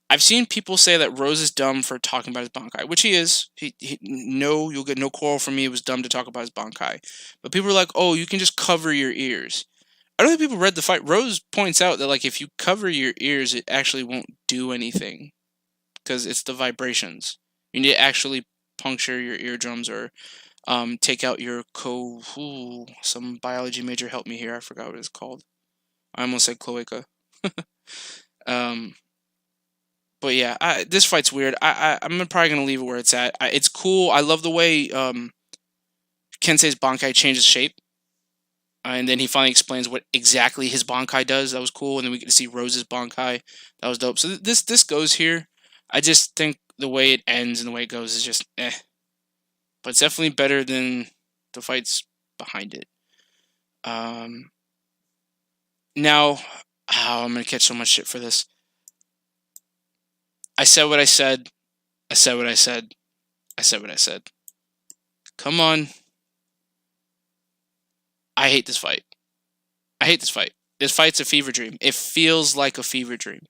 I've seen people say that Rose is dumb for talking about his Bankai, which he is. You'll get no quarrel from me. It was dumb to talk about his Bankai. But people are like, oh, you can just cover your ears. I don't think people read the fight. Rose points out that, like, if you cover your ears, it actually won't do anything because it's the vibrations. You need to actually puncture your eardrums or take out your some biology major help me here. I forgot what it's called. I almost said cloaca. um, but yeah, this fight's weird. I'm probably gonna leave it where it's at. It's cool. I love the way Kensei's Bankai changes shape. And then he finally explains what exactly his Bankai does. That was cool. And then we get to see Rose's Bankai. That was dope. So this goes here. I just think the way it ends and the way it goes is just eh. But it's definitely better than the fights behind it. Now, I'm going to catch so much shit for this. I said what I said. I said what I said. I said what I said. Come on. I hate this fight. I hate this fight. This fight's a fever dream. It feels like a fever dream.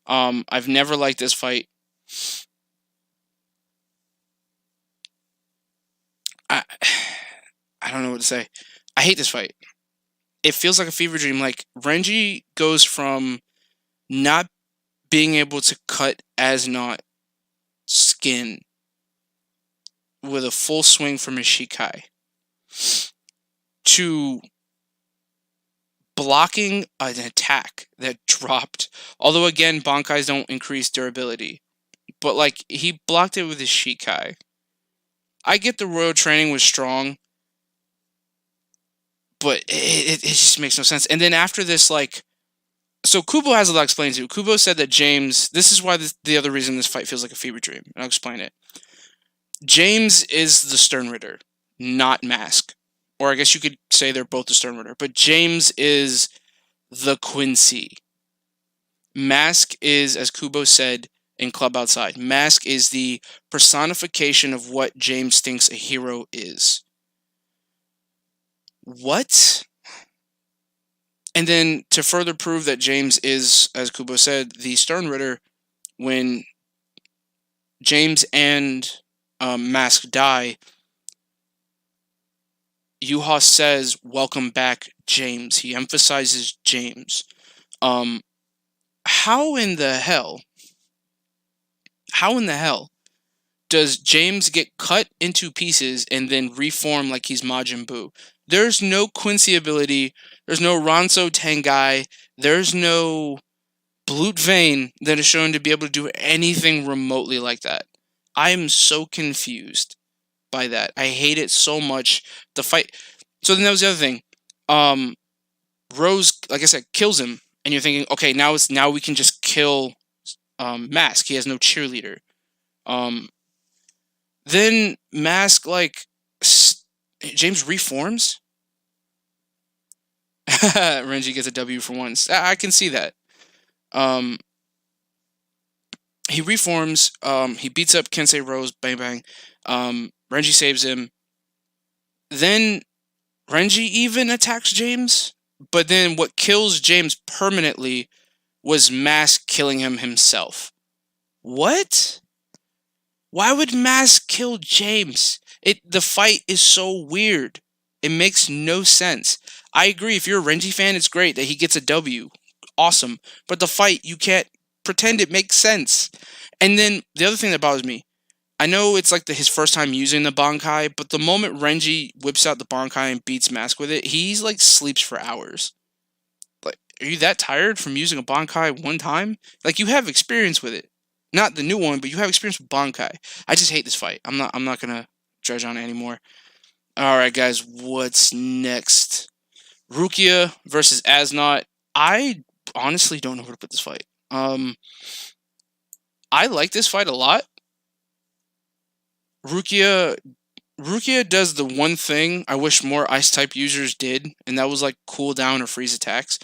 I've never liked this fight. I don't know what to say. I hate this fight. It feels like a fever dream. Like, Renji goes from not being able to cut As Nodt skin with a full swing from his Shikai to blocking an attack that dropped. Although, again, Bankais don't increase durability. But, like, he blocked it with his Shikai. I get the royal training was strong, but it just makes no sense. And then after this, like, so Kubo has a lot to explain to. Kubo said that James, this is why the other reason this fight feels like a fever dream, and I'll explain it. James is the Stern Ritter, not Mask. Or I guess you could say they're both the Stern Ritter, but James is the Quincy. Mask is, as Kubo said in Club Outside, Mask is the personification of what James thinks a hero is. What? And then to further prove that James is, as Kubo said, the Stern Ritter, when James and Mask die, Yhwach says, "Welcome back, James." He emphasizes James. How in the hell does James get cut into pieces and then reform like he's Majin Buu? There's no Quincy ability. There's no Ronso Tengai. There's no Blute Vein that is shown to be able to do anything remotely like that. I am so confused by that. I hate it so much. The fight. So then that was the other thing. Rose, like I said, kills him, and you're thinking, okay, now we can just kill Mask. He has no cheerleader. Then Mask, like, James reforms. Renji gets a W for once. I can see that. He reforms. He beats up Kensei Rose. Bang bang. Renji saves him. Then Renji even attacks James. But then what kills James permanently was Mask killing him himself. What? Why would Mask kill James? The fight is so weird. It makes no sense. I agree, if you're a Renji fan, it's great that he gets a W. Awesome. But the fight, you can't pretend it makes sense. And then the other thing that bothers me, I know it's like his first time using the Bankai, but the moment Renji whips out the Bankai and beats Mask with it, he's like sleeps for hours. Like, are you that tired from using a Bankai one time? Like, you have experience with it. Not the new one, but you have experience with Bankai. I just hate this fight. I'm not gonna dredge on it anymore. Alright guys, what's next? Rukia versus As Nodt. I honestly don't know where to put this fight. I like this fight a lot. Rukia does the one thing I wish more Ice-type users did, and that was like cool down or freeze attacks.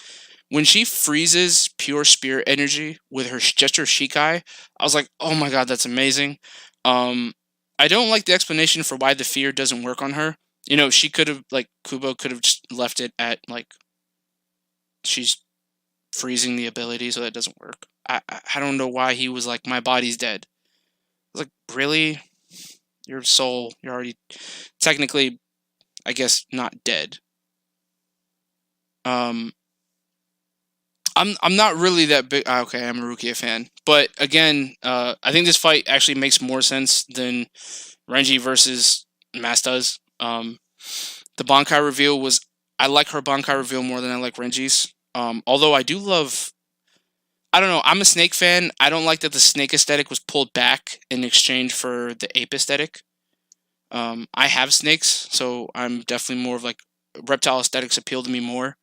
When she freezes pure spirit energy with her Shikai, I was like, oh my god, that's amazing. I don't like the explanation for why the fear doesn't work on her. You know, she could have, like, Kubo could have just left it at, like, she's freezing the ability, so that doesn't work. I don't know why he was like, my body's dead. I was like, really? Your soul, you're already technically, I guess, not dead. Um, I'm not really that big. Okay, I'm a Rukia fan, but again, I think this fight actually makes more sense than Renji versus Mass does. The Bankai reveal was I like her Bankai reveal more than I like Renji's. Although I do love. I don't know. I'm a Snake fan. I don't like that the Snake aesthetic was pulled back in exchange for the Ape aesthetic. I have snakes, so I'm definitely more of like reptile aesthetics appeal to me more.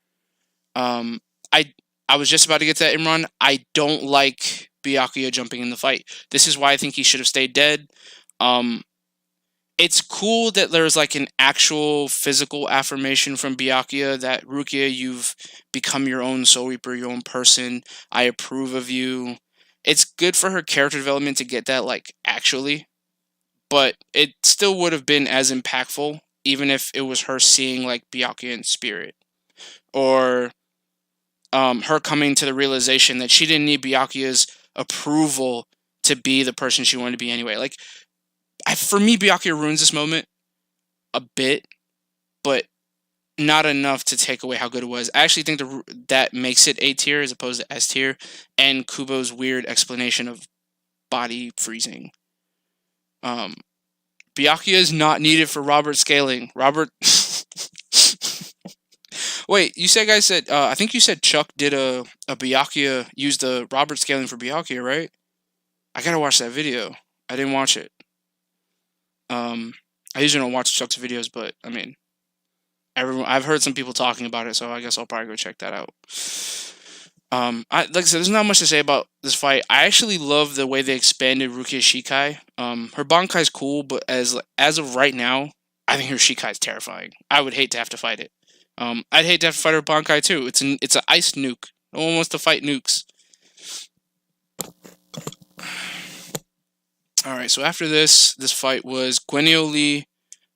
Um, I I was just about to get to that, Imran. I don't like Byakuya jumping in the fight. This is why I think he should have stayed dead. Um, it's cool that there's like an actual physical affirmation from Byakuya that Rukia, you've become your own Soul Reaper, your own person. I approve of you. It's good for her character development to get that like actually, but it still would have been as impactful even if it was her seeing like Byakuya in spirit, or her coming to the realization that she didn't need Byakuya's approval to be the person she wanted to be anyway. Like, for me, Byakuya ruins this moment a bit, but not enough to take away how good it was. I actually think that makes it A tier as opposed to S tier, and Kubo's weird explanation of body freezing. Byakuya is not needed for Robert scaling. Robert. Wait, you said guys said I think you said Chuck did a Byakuya, used the Robert scaling for Byakuya, right? I gotta watch that video. I didn't watch it. I usually don't watch Chuck's videos, but I mean, I've heard some people talking about it, so I guess I'll probably go check that out. Like I said, there's not much to say about this fight. I actually love the way they expanded Rukia's Shikai. Her Bankai's cool, but as of right now, I think her Shikai is terrifying. I would hate to have to fight it. I'd hate to have to fight her Bankai too. It's an ice nuke. No one wants to fight nukes. All right, so after this fight was Guenioli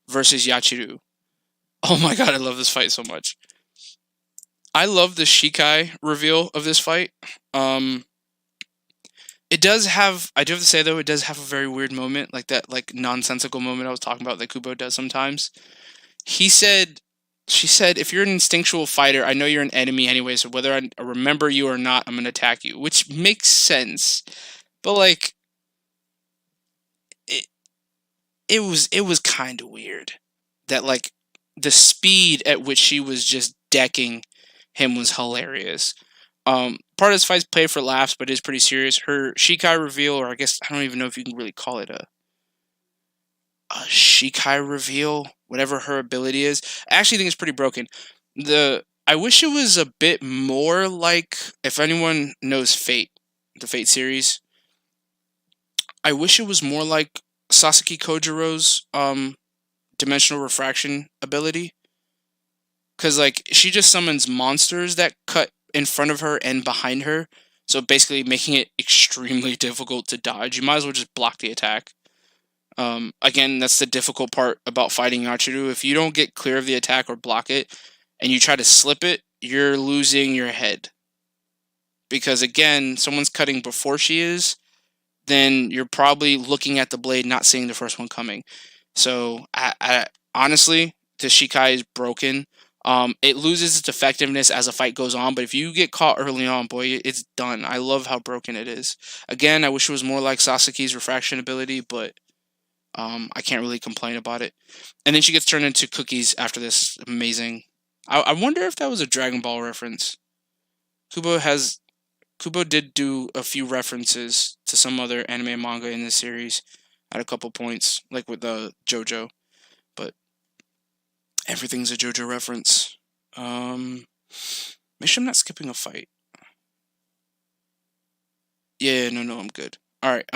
versus Yachiru. Oh my god, I love this fight so much. I love the Shikai reveal of this fight. It does have, I do have to say though, it does have a very weird moment, like that like nonsensical moment I was talking about that Kubo does sometimes. She said, if you're an instinctual fighter, I know you're an enemy anyway, so whether I remember you or not, I'm going to attack you, which makes sense. But like, it was kind of weird that like the speed at which she was just decking him was hilarious. Part of this fight's played for laughs, but is pretty serious. Her Shikai reveal, or I guess I don't even know if you can really call it a Shikai reveal, whatever her ability is. I actually think it's pretty broken. I wish it was a bit more like, if anyone knows Fate, the Fate series, I wish it was more like Sasaki Kojiro's dimensional refraction ability. Because like she just summons monsters that cut in front of her and behind her, so basically making it extremely difficult to dodge. You might as well just block the attack. Again, that's the difficult part about fighting Yachiru. If you don't get clear of the attack or block it, and you try to slip it, you're losing your head. Because again, someone's cutting before she is, then you're probably looking at the blade, not seeing the first one coming. So, honestly, the Shikai is broken. It loses its effectiveness as a fight goes on, but if you get caught early on, boy, it's done. I love how broken it is. Again, I wish it was more like Sasaki's refraction ability, but I can't really complain about it. And then she gets turned into cookies after this. Amazing. I wonder if that was a Dragon Ball reference. Kubo did do a few references to some other anime and manga in this series at a couple points, like with the JoJo. But everything's a JoJo reference. Make sure I'm not skipping a fight. Yeah, no, I'm good. Alright,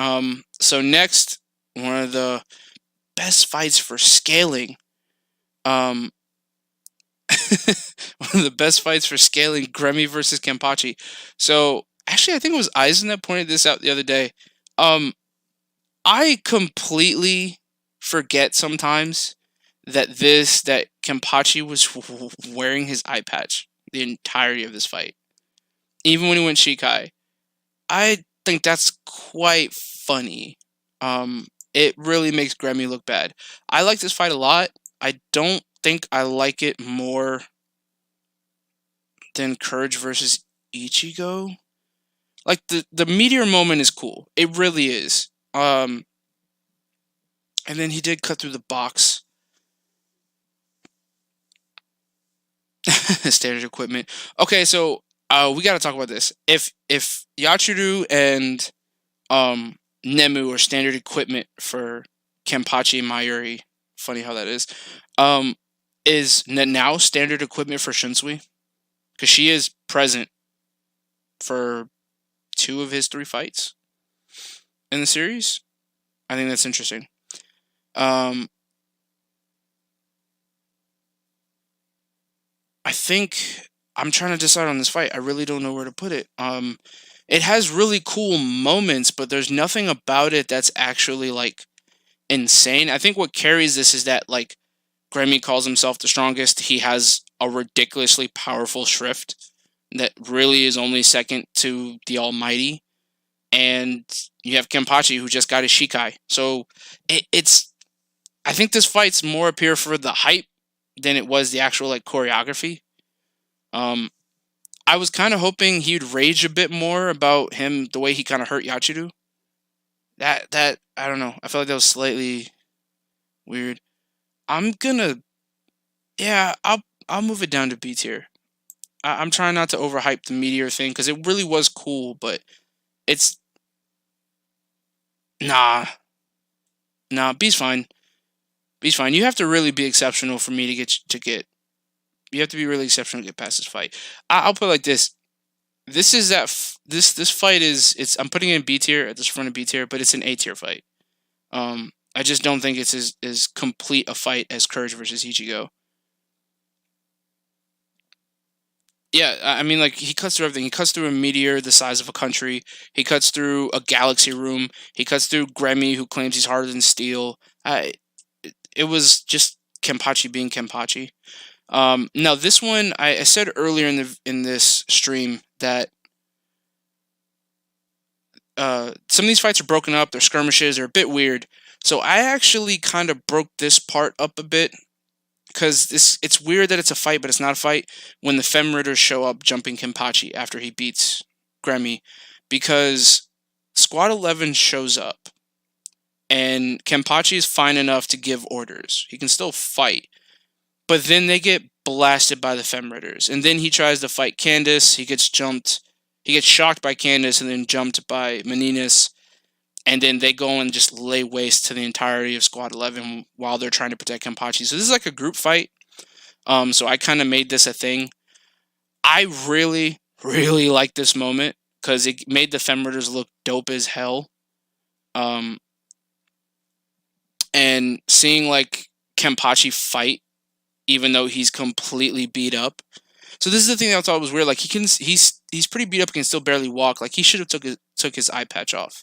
so next, one of the best fights for scaling. One of the best fights for scaling, Gremmy versus Kenpachi. So, actually, I think it was Eisen that pointed this out the other day. I completely forget sometimes that Kenpachi was wearing his eye patch the entirety of this fight. Even when he went Shikai. I think that's quite funny. It really makes Gremmy look bad. I like this fight a lot. I don't think I like it more than Courage versus Ichigo. Like the meteor moment is cool. It really is. And then he did cut through the box. Standard equipment. Okay, so we got to talk about this. If Yachiru and Nemu are standard equipment for Kenpachi and Mayuri, funny how that is now standard equipment for Shunsui? Because she is present for 2 of his 3 fights in the series. I think that's interesting. I think I'm trying to decide on this fight. I really don't know where to put it. It has really cool moments, but there's nothing about it that's actually like insane. I think what carries this is that like Grammy calls himself the strongest. He has a ridiculously powerful shrift that really is only second to the Almighty. And you have Kenpachi who just got his Shikai. So it's I think this fight's more appear for the hype than it was the actual like choreography. I was kind of hoping he'd rage a bit more about him the way he kind of hurt Yachiru. That I don't know. I felt like that was slightly weird. I'm gonna I'll move it down to B tier. I'm trying not to overhype the meteor thing because it really was cool, but it's nah B's fine. B's fine. You have to really be exceptional for me to get. You have to be really exceptional to get past this fight. I'll put it like this. This is this fight is I'm putting it in B tier at this front of B tier, but it's an A tier fight. I just don't think it's as complete a fight as Courage versus Ichigo. Yeah, I mean, like, he cuts through everything. He cuts through a meteor the size of a country. He cuts through a galaxy room. He cuts through Grammy, who claims he's harder than steel. It was just Kenpachi being Kenpachi. Now, this one, I said earlier in this stream that some of these fights are broken up. Their skirmishes are a bit weird. So I actually kind of broke this part up a bit. Because it's weird that it's a fight, but it's not a fight when the Fem Ritters show up jumping Kenpachi after he beats Grammy. Because Squad 11 shows up, and Kenpachi is fine enough to give orders. He can still fight. But then they get blasted by the Fem Ritters. And then he tries to fight Candace. He gets shocked by Candace and then jumped by Meninas. And then they go and just lay waste to the entirety of Squad 11 while they're trying to protect Kenpachi. So this is like a group fight. So I kind of made this a thing. I really, really like this moment because it made the Fem Ritters look dope as hell. And seeing like Kenpachi fight, even though he's completely beat up. So this is the thing that I thought was weird. Like he's pretty beat up, can still barely walk. Like he should have took his eye patch off.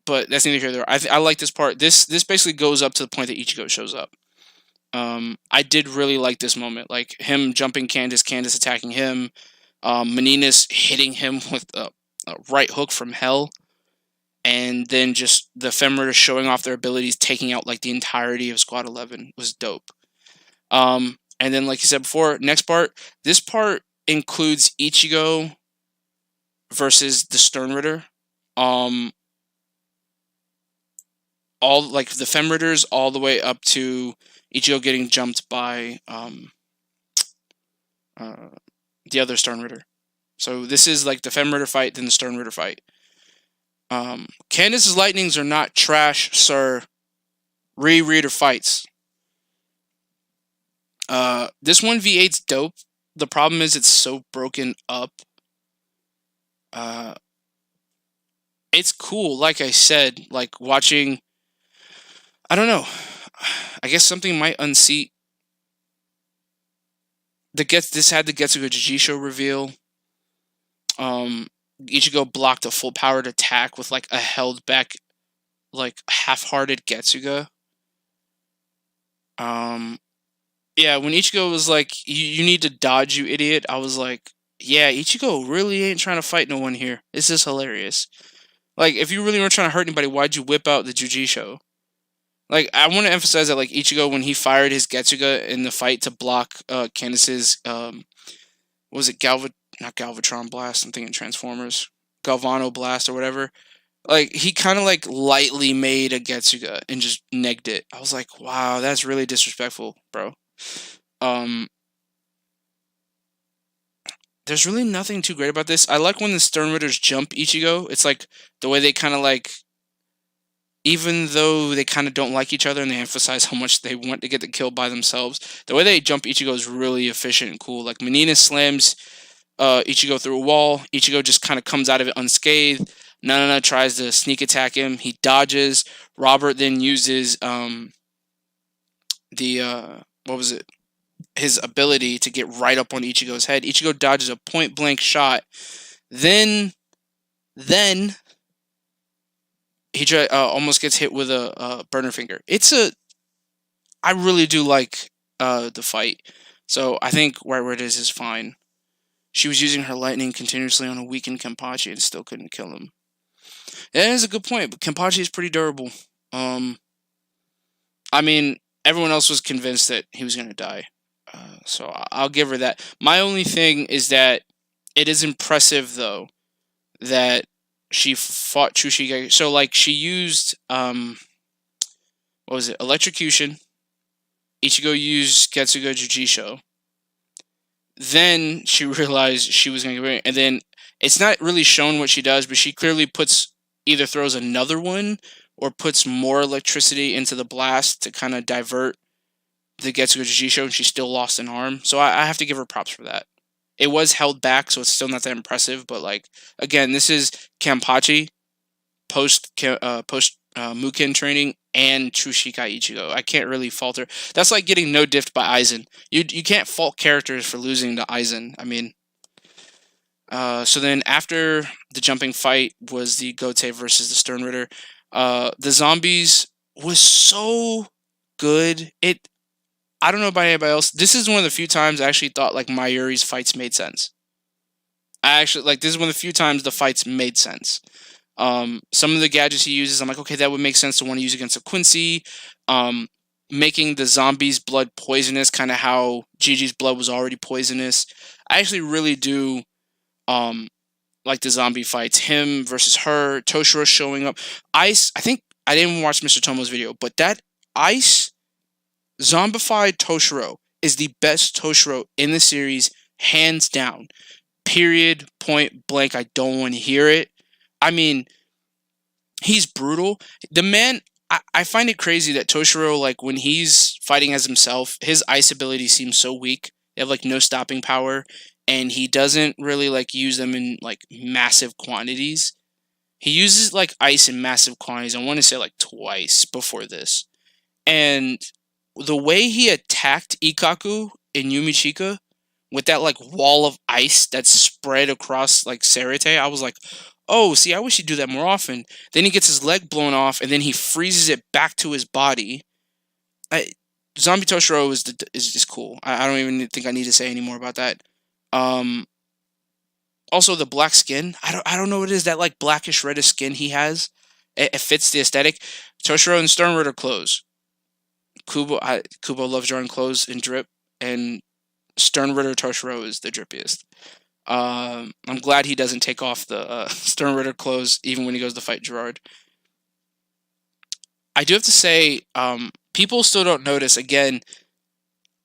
But that's neither here nor there. I like this part. This basically goes up to the point that Ichigo shows up. I did really like this moment, like him jumping Candace attacking him, Meninas hitting him with a right hook from hell, and then just the Fem Ritters showing off their abilities, taking out like the entirety of Squad 11 was dope. And then, like you said before, next part. This part includes Ichigo versus the Stern Ritter. All like the Fem Ritters all the way up to Ichigo getting jumped by the other Stern Ritter. So this is like the Fem Ritter fight, then the Stern Ritter fight. Candace's lightnings are not trash, sir. Reader fights. This 1v8's dope. The problem is it's so broken up. It's cool, like I said, like watching. I don't know. I guess something might unseat. This had the Getsuga Jujisho reveal. Ichigo blocked a full powered attack with like a held back, like half-hearted Getsuga. Yeah, when Ichigo was like, "You need to dodge, you idiot," I was like, "Yeah, Ichigo really ain't trying to fight no one here. This is hilarious. Like, if you really weren't trying to hurt anybody, why'd you whip out the Jujisho?" Like, I want to emphasize that, like, Ichigo, when he fired his Getsuga in the fight to block Candace's, what was it, not Galvatron Blast, I'm thinking Transformers, Galvano Blast or whatever. Like, he kind of, like, lightly made a Getsuga and just negged it. I was like, wow, that's really disrespectful, bro. There's really nothing too great about this. I like when the Stern Ritters jump Ichigo. It's like the way they kind of like, even though they kind of don't like each other and they emphasize how much they want to get the kill by themselves, the way they jump Ichigo is really efficient and cool. Like, Menina slams Ichigo through a wall. Ichigo just kind of comes out of it unscathed. Nanana tries to sneak attack him. He dodges. Robert then uses what was it? His ability to get right up on Ichigo's head. Ichigo dodges a point blank shot. Then he almost gets hit with a burner finger. I really do like the fight. So I think where it is fine. She was using her lightning continuously on a weakened Kenpachi and still couldn't kill him. That is a good point, but Kenpachi is pretty durable. I mean, everyone else was convinced that he was going to die. So I'll give her that. My only thing is that it is impressive, though, that she fought Chushige. So, like, she used, what was it, Electrocution. Ichigo used Getsuga Jujisho. Then she realized she was going to get rid. And then it's not really shown what she does, but she clearly either throws another one or puts more electricity into the blast to kind of divert the Getsuga Jujisho, and she still lost an arm. So I have to give her props for that. It was held back, so it's still not that impressive. But, like, again, this is Kenpachi post Muken training and Tsushika Ichigo. I can't really falter. That's like getting no diffed by Aizen. You can't fault characters for losing to Aizen. I mean, so then after the jumping fight was the Gote versus the Stern Ritter. The zombies was so good. I don't know about anybody else. This is one of the few times I actually thought, like, Mayuri's fights made sense. This is one of the few times the fights made sense. Some of the gadgets he uses, I'm like, okay, that would make sense to want to use against a Quincy. Making the zombies' blood poisonous, kind of how Gigi's blood was already poisonous. I actually really do like the zombie fights. Him versus her, Toshiro showing up. Ice, I think, I didn't watch Mr. Tomo's video, but that Ice zombified Toshiro is the best Toshiro in the series, hands down. Period, point blank. I don't want to hear it. I mean, he's brutal. The man, I find it crazy that Toshiro, like, when he's fighting as himself, his ice ability seems so weak. They have, like, no stopping power, and he doesn't really, like, use them in, like, massive quantities. He uses, like, ice in massive quantities, I want to say, like, twice before this. And the way he attacked Ikkaku in Yumichika with that, like, wall of ice that's spread across, like, Serite, I was like, oh, see, I wish he'd do that more often. Then he gets his leg blown off, and then he freezes it back to his body. Zombie Toshiro is cool. I don't even think I need to say any more about that. Also, the black skin. I don't know what it is, that, like, blackish reddish skin he has. It fits the aesthetic. Toshiro and Stern Ritter clothes. Kubo loves drawing clothes in drip, and Stern Ritter Toshiro is the drippiest. I'm glad he doesn't take off the Stern Ritter clothes even when he goes to fight Gerard. I do have to say, people still don't notice, again,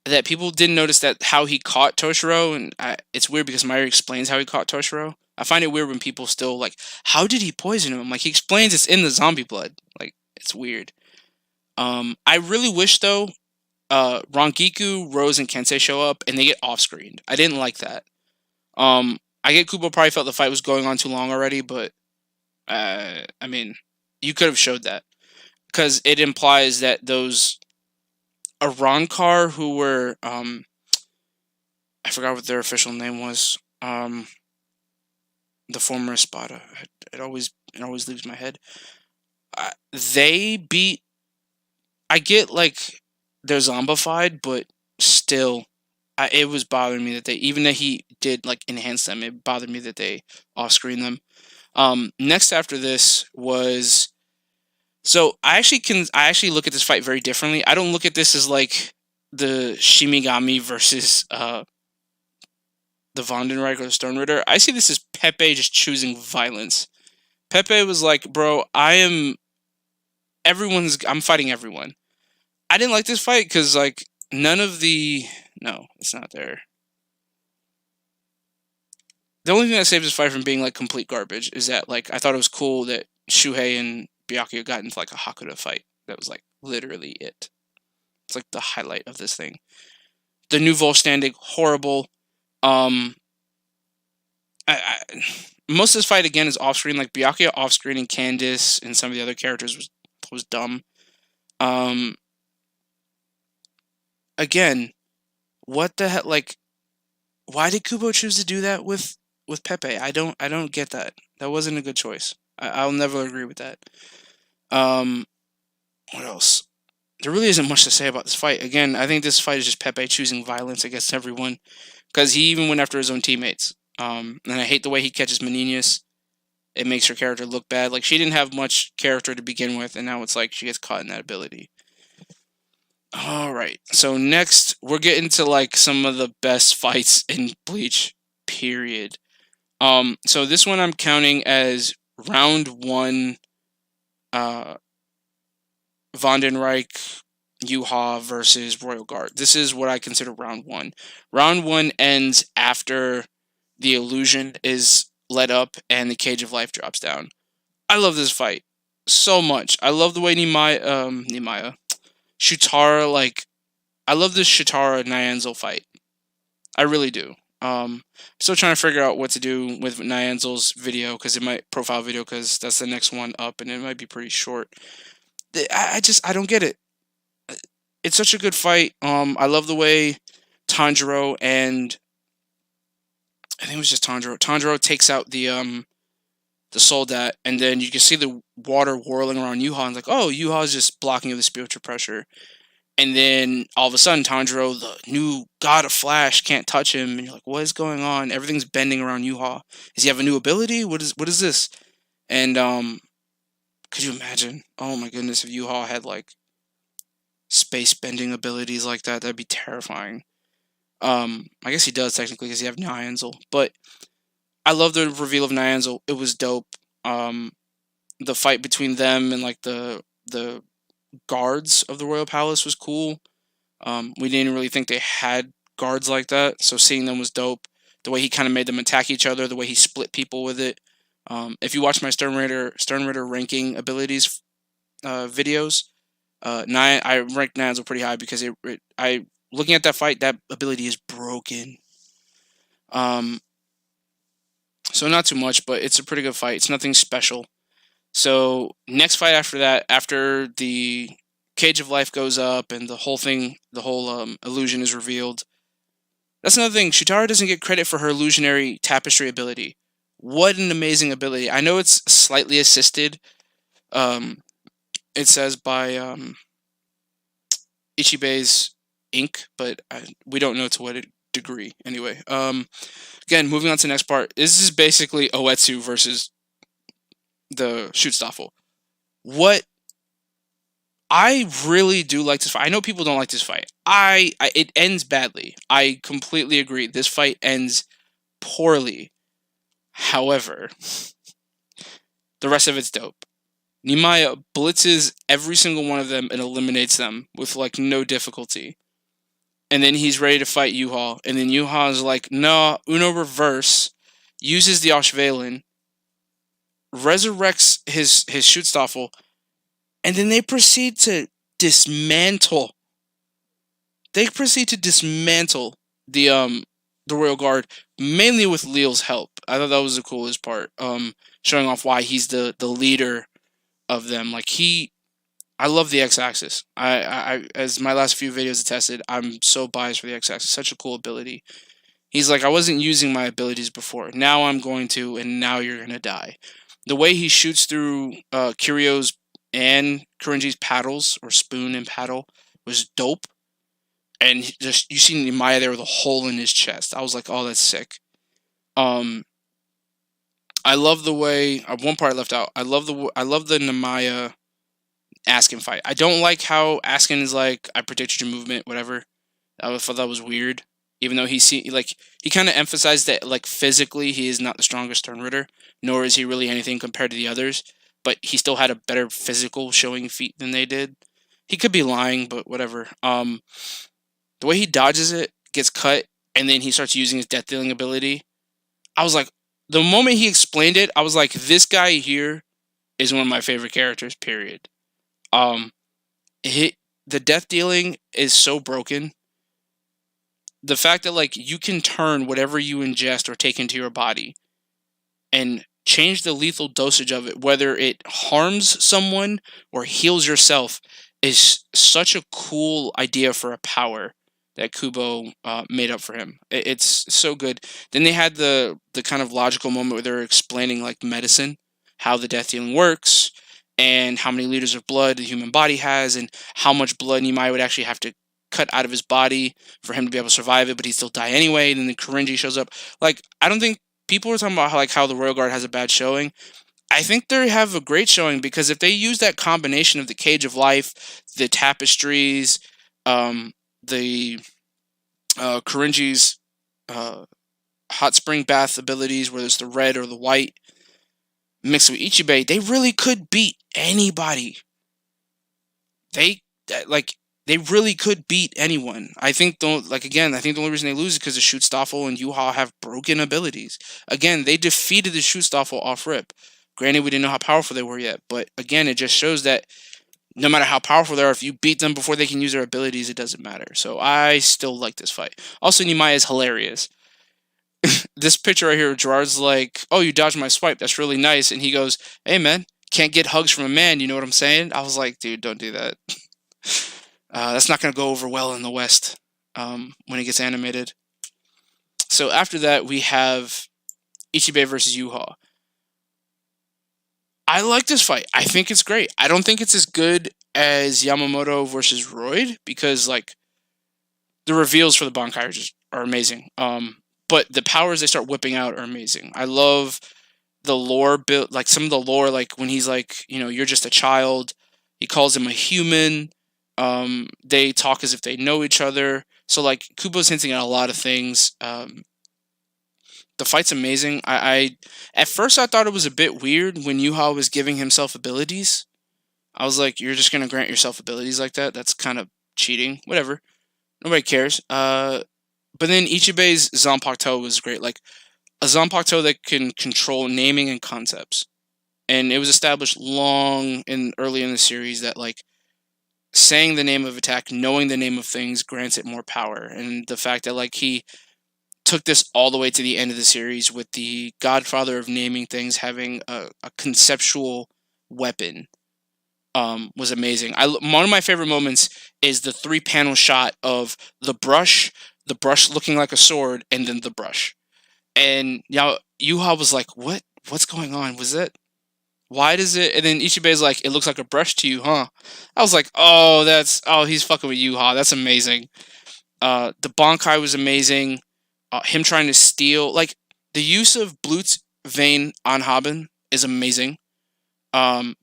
that people didn't notice that how he caught Toshiro, and it's weird because Mayuri explains how he caught Toshiro. I find it weird when people still, like, how did he poison him? Like, he explains it's in the zombie blood. Like, it's weird. I really wish, though, Rangiku, Rose, and Kensei show up, and they get off-screened. I didn't like that. I get Kubo probably felt the fight was going on too long already, but, I mean, you could have showed that. Because it implies that those Arankar who were, I forgot what their official name was, the former Espada. It always leaves my head. They beat, I get, like, they're zombified, but still, it was bothering me that they, even though he did, like, enhance them, it bothered me that they off-screen them. Next after this was So I actually look at this fight very differently. I don't look at this as like the Shimigami versus the Vandenreich or the Stone Ritter. I see this as Pepe just choosing violence. Pepe was like, bro, I'm fighting everyone. I didn't like this fight because like none of the, no, it's not there. The only thing that saved this fight from being like complete garbage is that like I thought it was cool that Shuhei and Byakuya got into like a Hakuda fight. That was like literally it. It's like the highlight of this thing. The new Volständig, horrible. Um, most of this fight again is off screen. Like Byakuya off screen and Candice and some of the other characters was dumb. Again, what the heck? Like, why did Kubo choose to do that with Pepe? I don't get that. That wasn't a good choice. I'll never agree with that. What else? There really isn't much to say about this fight. Again, I think this fight is just Pepe choosing violence against everyone because he even went after his own teammates. And I hate the way he catches Meninius. It makes her character look bad. Like she didn't have much character to begin with, and now it's like she gets caught in that ability. All right. So next, we're getting to like some of the best fights in Bleach. Period. So this one I'm counting as round 1. Vandenreich, Yhwach versus Royal Guard. This is what I consider round 1. Round 1 ends after the illusion is let up and the Cage of Life drops down. I love this fight so much. I love the way Shutara, like, I love this Shutara Nyanzel fight. I really do. Still trying to figure out what to do with Nyanzel's video, profile video, because that's the next one up, and it might be pretty short. I don't get it. It's such a good fight. I love the way Tanjiro and I think it was just Tanjiro. Tanjiro takes out the Soldat, and then you can see the water whirling around Yhwach. And like, oh, Yhwach is just blocking the spiritual pressure. And then all of a sudden, Tanjiro, the new god of Flash, can't touch him, and you're like, what is going on? Everything's bending around Yhwach. Does he have a new ability? What is this? And could you imagine? Oh my goodness, if Yhwach had like space bending abilities like that, that'd be terrifying. I guess he does technically because you have Nyanzel, but I love the reveal of Nyanzel. It was dope. The fight between them and like the guards of the Royal Palace was cool. We didn't really think they had guards like that, so seeing them was dope. The way he kind of made them attack each other, the way he split people with it. If you watch my Stern Ritter ranking abilities videos, I ranked Nyanzel pretty high because looking at that fight, that ability is broken. So not too much, but it's a pretty good fight. It's nothing special. So next fight after that, after the Cage of Life goes up and the whole illusion is revealed. That's another thing. Shutara doesn't get credit for her illusionary tapestry ability. What an amazing ability. I know it's slightly assisted. It says by Ichibe's ink, but we don't know to what degree. Anyway, again, moving on to the next part. This is basically Oetsu versus the Schutzstaffel. What I really do like this fight. I know people don't like this fight. It ends badly. I completely agree. This fight ends poorly. However, the rest of it's dope. Nimaya blitzes every single one of them and eliminates them with like no difficulty. And then he's ready to fight Yhwach. And then Yhwach is like, no, Uno reverse, uses the Ashvalen, resurrects his Schutzstaffel, and then they proceed to dismantle. They proceed to dismantle the Royal Guard, mainly with Leo's help. I thought that was the coolest part. Showing off why he's the leader of them. Like I love the X-Axis. I as my last few videos attested, I'm so biased for the X-Axis. Such a cool ability. He's like, I wasn't using my abilities before. Now I'm going to, and now you're going to die. The way he shoots through Kiryo's and Kurinji's paddles, or spoon and paddle, was dope. And just you see Nimaya there with a hole in his chest. I was like, oh, that's sick. I love the way one part I left out. I love the Nimaya Askin fight. I don't like how Askin is like, I predicted your movement, whatever. I thought that was weird. Even though he kind of emphasized that like physically he is not the strongest Stern Ritter, nor is he really anything compared to the others. But he still had a better physical showing feat than they did. He could be lying, but whatever. The way he dodges it, gets cut, and then he starts using his death dealing ability. I was like, the moment he explained it, I was like, this guy here is one of my favorite characters. Period. Um, the death dealing is so broken. The fact that like you can turn whatever you ingest or take into your body and change the lethal dosage of it, whether it harms someone or heals yourself, is such a cool idea for a power that Kubo made up for him. It's so good. Then they had the kind of logical moment where they're explaining like medicine, how the death dealing works, and how many liters of blood the human body has, and how much blood Nimai would actually have to cut out of his body for him to be able to survive it, but he'd still die anyway. And then the Korinji shows up. Like, I don't think people were talking about how the Royal Guard has a bad showing. I think they have a great showing because if they use that combination of the Cage of Life, the tapestries, the Korinji's hot spring bath abilities, whether it's the red or the white, mixed with Ichibei, they really could beat anybody. They really could beat anyone. I think the only reason they lose is because the Schutzstaffel and Yhwach have broken abilities. Again, they defeated the Schutzstaffel off rip. Granted, we didn't know how powerful they were yet, but again, it just shows that no matter how powerful they are, if you beat them before they can use their abilities, it doesn't matter. So I still like this fight. Also, Nimai is hilarious. This picture right here, Gerard's like, "Oh, you dodged my swipe. That's really nice." And he goes, "Hey, man, can't get hugs from a man. You know what I'm saying?" I was like, "Dude, don't do that." That's not going to go over well in the West when it gets animated. So after that, we have Ichibei versus Yhwach. I like this fight. I think it's great. I don't think it's as good as Yamamoto versus Lloyd because like the reveals for the Bankai are amazing. But the powers they start whipping out are amazing. I love the lore built, like some of the lore, like when he's like, you're just a child. He calls him a human. They talk as if they know each other. So like Kubo's hinting at a lot of things. The fight's amazing. I at first I thought it was a bit weird when Yhwach was giving himself abilities. I was like, you're just gonna grant yourself abilities like that? That's kind of cheating. Whatever. Nobody cares. But then Ichibei's Zanpakuto was great. Like a Zanpakuto that can control naming and concepts. And it was established early in the series that like saying the name of attack, knowing the name of things grants it more power. And the fact that like he took this all the way to the end of the series with the godfather of naming things having a conceptual weapon was amazing. One of my favorite moments is the 3-panel shot of the brush looking like a sword, and then the brush. And Yhwach was like, what's going on? Was it? Why does it? And then Ichibei's like, it looks like a brush to you, huh? I was like, he's fucking with Yhwach. That's amazing. The Bankai was amazing. Him trying to steal, like, the use of Blut's Vein on Haben is amazing. The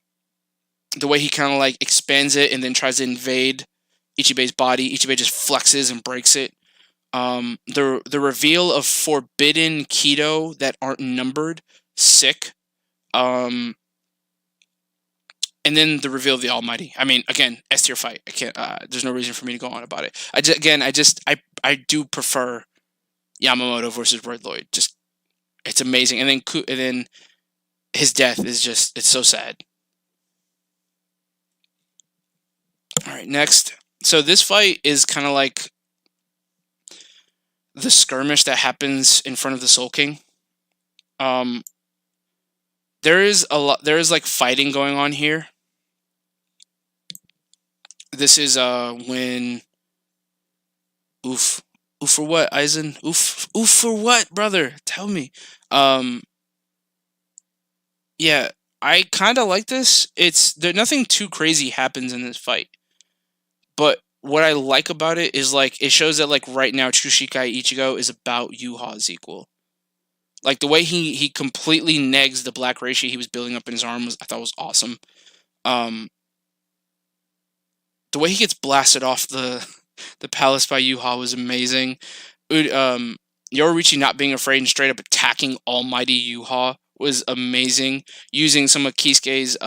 way he kind of, like, expands it and then tries to invade Ichibei's body. Ichibei just flexes and breaks it. The reveal of forbidden Kido that aren't numbered, sick. And then the reveal of the Almighty. I mean, again, S tier fight. I can't. There's no reason for me to go on about it. I do prefer Yamamoto versus Red Lloyd. Just, it's amazing. And then his death is just, it's so sad. All right, next. So this fight is kind of like the skirmish that happens in front of the Soul King. There is like fighting going on here. This is when oof for what, Aizen? Oof for what, brother? Tell me. Yeah, I kind of like this. Nothing too crazy happens in this fight. But what I like about it is like it shows that like right now Tsushikai Ichigo is about Yhwach's equal. Like the way he completely negs the black reishi he was building up in his arm I thought was awesome. the way he gets blasted off the palace by Yhwach was amazing. Yoruichi not being afraid and straight up attacking Almighty Yhwach was amazing, using some of Kisuke's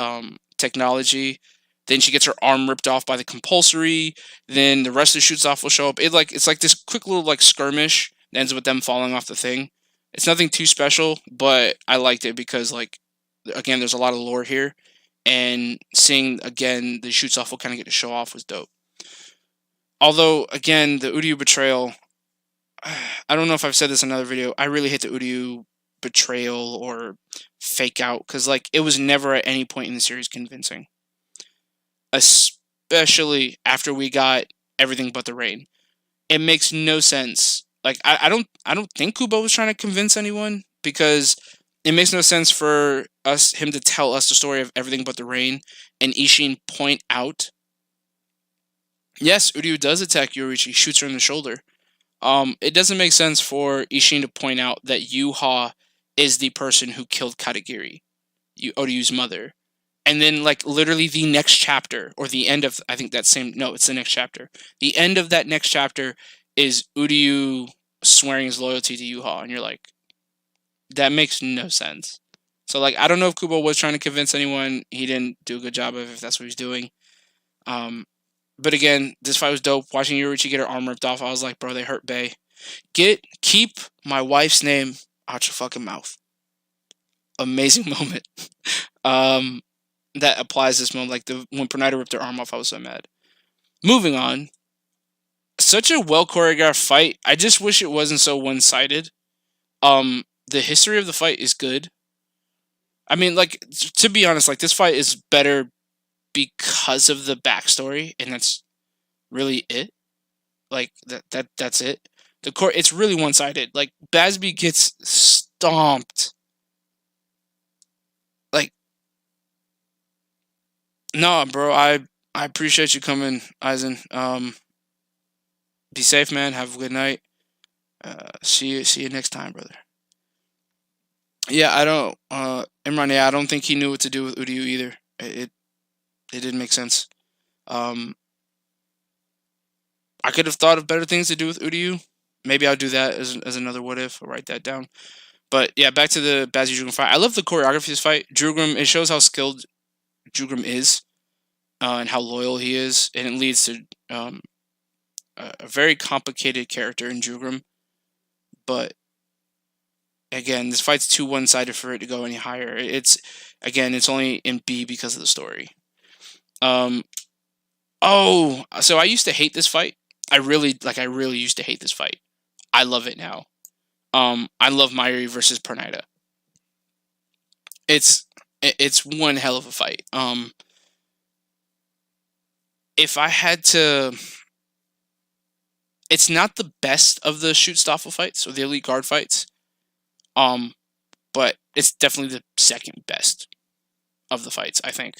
technology. Then she gets her arm ripped off by the compulsory. Then the rest of the Schutzstaffel will show up. It's like this quick little like skirmish that ends with them falling off the thing. It's nothing too special, but I liked it because like again, there's a lot of lore here, and seeing again the Schutzstaffel kind of get to show off was dope. Although again, the Uryu betrayal, I don't know if I've said this in another video. I really hate the Uryu betrayal or fake out because like it was never at any point in the series convincing. Especially after we got everything but the rain. It makes no sense. Like I don't think Kubo was trying to convince anyone, because it makes no sense for him to tell us the story of everything but the rain and Ishin point out, yes, Uryu does attack Yoruichi, shoots her in the shoulder. It doesn't make sense for Ishin to point out that Yhwach is the person who killed Katagiri, Oryu's mother. And then, like, literally the next chapter, or the end of, I think it's the next chapter. The end of that next chapter is Uryu swearing his loyalty to Yhwach, and you're like, that makes no sense. So, like, I don't know if Kubo was trying to convince anyone. He didn't do a good job of it, if that's what he's doing. But again, this fight was dope. Watching Yoruichi get her arm ripped off, I was like, bro, they hurt Bae. Keep my wife's name out your fucking mouth. Amazing moment. That applies this moment. Like when Pernida ripped her arm off, I was so mad. Moving on. Such a well choreographed fight. I just wish it wasn't so one-sided. The history of the fight is good. I mean, like, to be honest, like, this fight is better because of the backstory, and that's really it. Like, that's it. It's really one-sided. Like, Basby gets stomped. Like, no, bro, I appreciate you coming, Aizen. Be safe, man. Have a good night. See you next time, brother. Yeah, I don't. Imran, yeah, I don't think he knew what to do with Uryu either. It didn't make sense. I could have thought of better things to do with Uryu. Maybe I'll do that as another what if. I'll write that down. But yeah, back to the Bazzy Jugrim fight. I love the choreography of this fight. Jugrim, it shows how skilled Jugrim is, and how loyal he is, and it leads to a very complicated character in Jugrim. But again, this fight's too one-sided for it to go any higher. It's only in B because of the story. So I used to hate this fight. I really used to hate this fight. I love it now. I love Mayuri versus Pernida. It's one hell of a fight. If I had to, it's not the best of the Schutzstaffel fights or the Elite Guard fights. But it's definitely the second best of the fights, I think.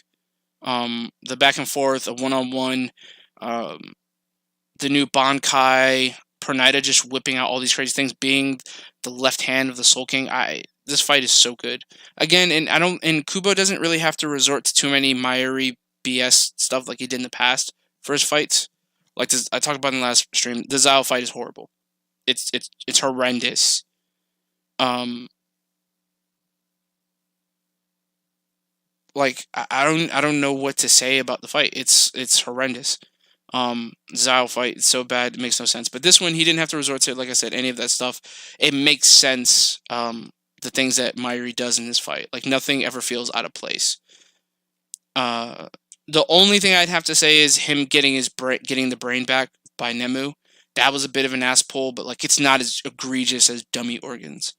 The back and forth, a one-on-one, the new Bankai, Pernida just whipping out all these crazy things, being the left hand of the Soul King. This fight is so good. Again, and Kubo doesn't really have to resort to too many Mayuri BS stuff like he did in the past for his fights. Like this, I talked about in the last stream, the Zao fight is horrible. It's horrendous. Like I don't know what to say about the fight. It's horrendous. Zao fight is so bad, it makes no sense. But this one, he didn't have to resort to, like I said, any of that stuff. It makes sense. The things that Mayuri does in this fight, like nothing ever feels out of place. The only thing I'd have to say is him getting the brain back by Nemu. That was a bit of an ass pull, but like it's not as egregious as dummy organs.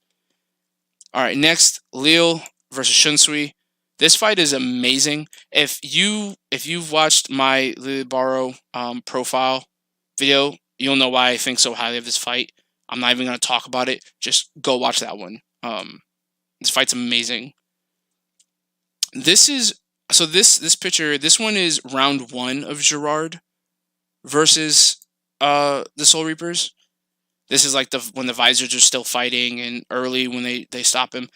All right, next, Lille versus Shunsui. This fight is amazing. If you've watched my Lille Baro profile video, you'll know why I think so highly of this fight. I'm not even gonna talk about it. Just go watch that one. This fight's amazing. This picture. This one is round 1 of Gerard versus the Soul Reapers. This is like when the Visors are still fighting, and early when they stop him.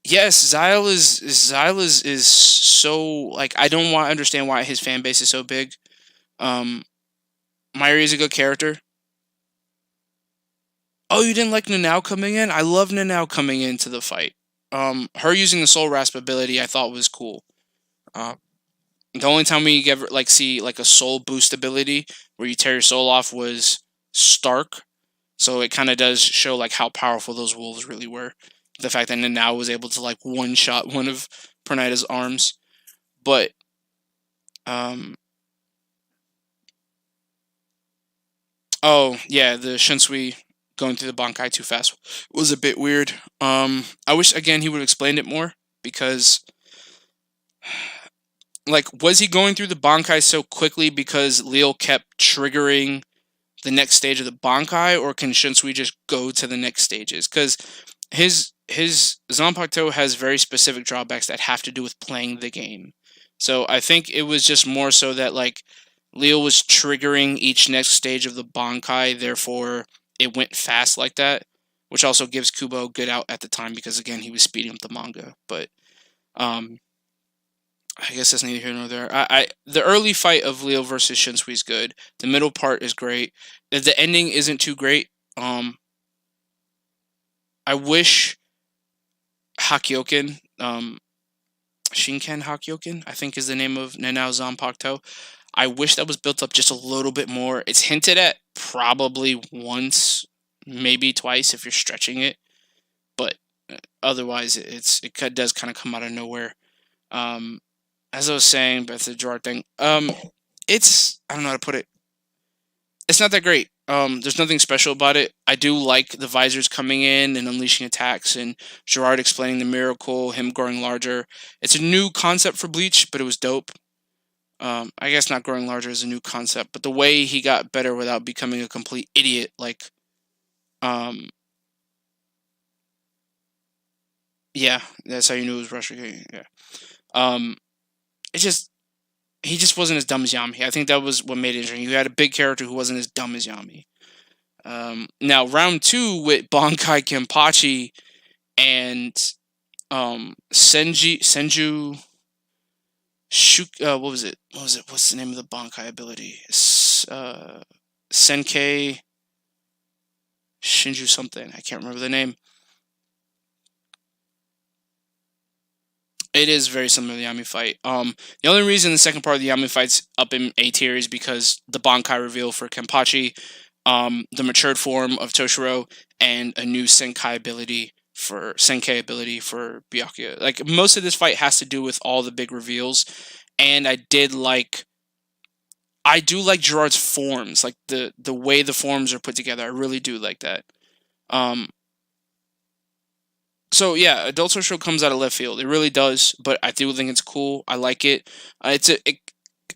Yes, Xyle is so like I don't want to understand why his fan base is so big. Um, Mayuri is a good character. Oh, you didn't like Nanao coming in? I love Nanao coming into the fight. Her using the Soul Rasp ability I thought was cool. Uh, the only time we ever like see like a soul boost ability where you tear your soul off was Stark. So it kind of does show like how powerful those wolves really were. The fact that Nanao was able to like one shot one of Pernita's arms, but um, oh yeah, the Shunsui going through the Bankai too fast was a bit weird. I wish again he would have explained it more because like was he going through the Bankai so quickly because Leo kept triggering the next stage of the Bankai, or can Shunsui just go to the next stages? Because his Zanpakuto has very specific drawbacks that have to do with playing the game. So I think it was just more so that like Leo was triggering each next stage of the Bankai, therefore it went fast like that, which also gives Kubo a good out at the time because again he was speeding up the manga. But um, I guess that's neither here nor there. The early fight of Leo versus Shinsui is good. The middle part is great. The ending isn't too great. I wish Hakyoken, Shinken Hakyoken, I think is the name of Nanao Zanpakuto. I wish that was built up just a little bit more. It's hinted at probably once, maybe twice if you're stretching it, but otherwise it does kind of come out of nowhere. Um, as I was saying, but the Gerard thing, it's I don't know how to put it. It's not that great. There's nothing special about it. I do like the visors coming in and unleashing attacks, and Gerard explaining the miracle, him growing larger. It's a new concept for Bleach, but it was dope. I guess not growing larger is a new concept, but the way he got better without becoming a complete idiot, like, um, yeah, that's how you knew it was Russian. Yeah. Um, it just he just wasn't as dumb as Yami. I think that was what made it interesting. You had a big character who wasn't as dumb as Yami. Now round two with Bankai Kenpachi and Senju what was it? What's the name of the Bankai ability? Senkei Shinju something. I can't remember the name. It is very similar to the Yami fight. The only reason the second part of the Yami fight's up in A tier is because the Bankai reveal for Kenpachi, the matured form of Toshiro, and a new Senkei ability for Byakuya. Like most of this fight has to do with all the big reveals, and I do like Gerard's forms, like the way the forms are put together. I really do like that. Um, so yeah, Adult Social comes out of left field. It really does, but I do think it's cool. I like it.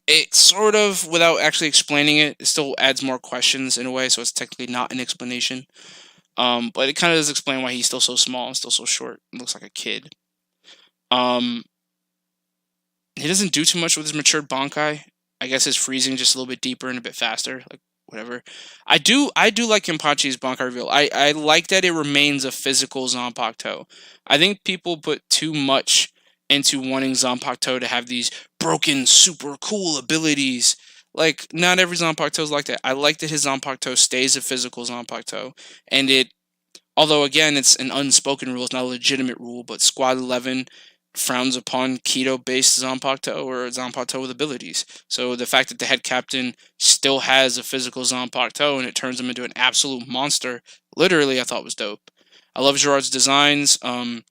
It sort of, without actually explaining it, it still adds more questions in a way. So it's technically not an explanation. But it kind of does explain why he's still so small and still so short. It looks like a kid. Um, he doesn't do too much with his matured Bankai. I guess his freezing just a little bit deeper and a bit faster. Like whatever. I do like Kenpachi's Bankai reveal. I like that it remains a physical Zanpakuto. I think people put too much into wanting Zanpakuto to have these broken, super cool abilities. Like not every Zanpakuto is like that. I like that his Zanpakuto stays a physical Zanpakuto, and it although again it's an unspoken rule, it's not a legitimate rule, but Squad 11 frowns upon keto based Zanpakuto or Zanpakuto with abilities. So the fact that the head captain still has a physical Zanpakuto and it turns him into an absolute monster, literally I thought was dope. I love Gerard's designs. I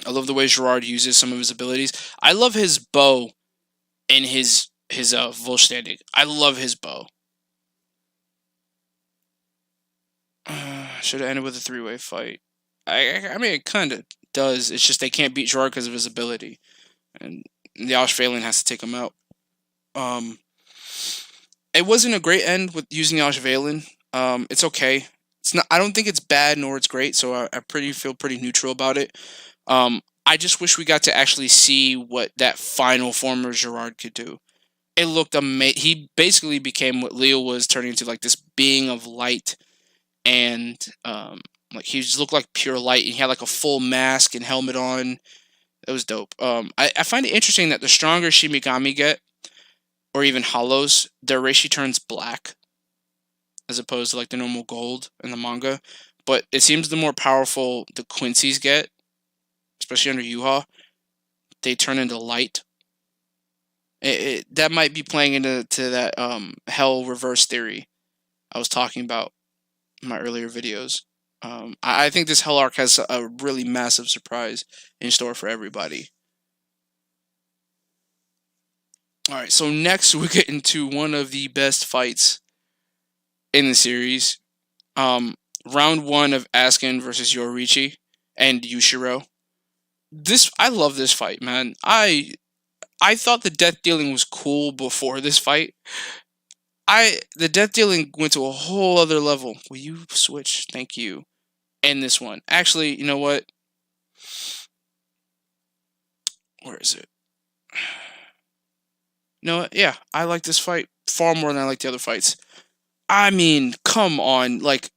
love the way Gerard uses some of his abilities. I love his bow and his Volständig. I love his bow. Should have ended with a three-way fight. I mean, it kind of does. It's just they can't beat Gerard because of his ability, and the Australian has to take him out. Um, it wasn't a great end with using the Australian. It's okay. It's not. I don't think it's bad nor it's great. So I feel pretty neutral about it. I just wish we got to actually see what that final form of Gerard could do. It looked amazing. He basically became what Leo was turning into, like this being of light and Like he just looked like pure light, and he had like a full mask and helmet on. It was dope. I find it interesting that the stronger Shimigami get, or even hollows, their Reishi turns black, as opposed to like the normal gold in the manga. But it seems the more powerful the Quincies get, especially under Yhwach, they turn into light. That might be playing into that hell reverse theory I was talking about in my earlier videos. I think this hell arc has a really massive surprise in store for everybody. Alright, so next we get into one of the best fights in the series. Round 1 of Askin versus Yoruichi and Yushiro. I love this fight, man. I thought the death dealing was cool before this fight. The death dealing went to a whole other level. Will you switch? Thank you. And this one. Actually, you know what? Where is it? You know what? Yeah, I like this fight far more than I like the other fights. I mean, come on. Like,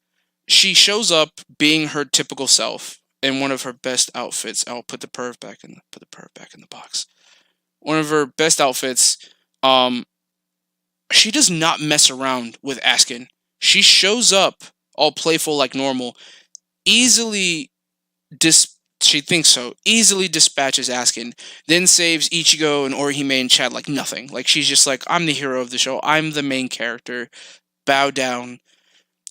she shows up being her typical self in one of her best outfits. I'll put the perv back in the box. One of her best outfits. She does not mess around with Askin. She shows up all playful like normal. Easily she thinks so. Easily dispatches Askin. Then saves Ichigo and Orihime and Chad like nothing. Like she's just like, I'm the hero of the show. I'm the main character. Bow down.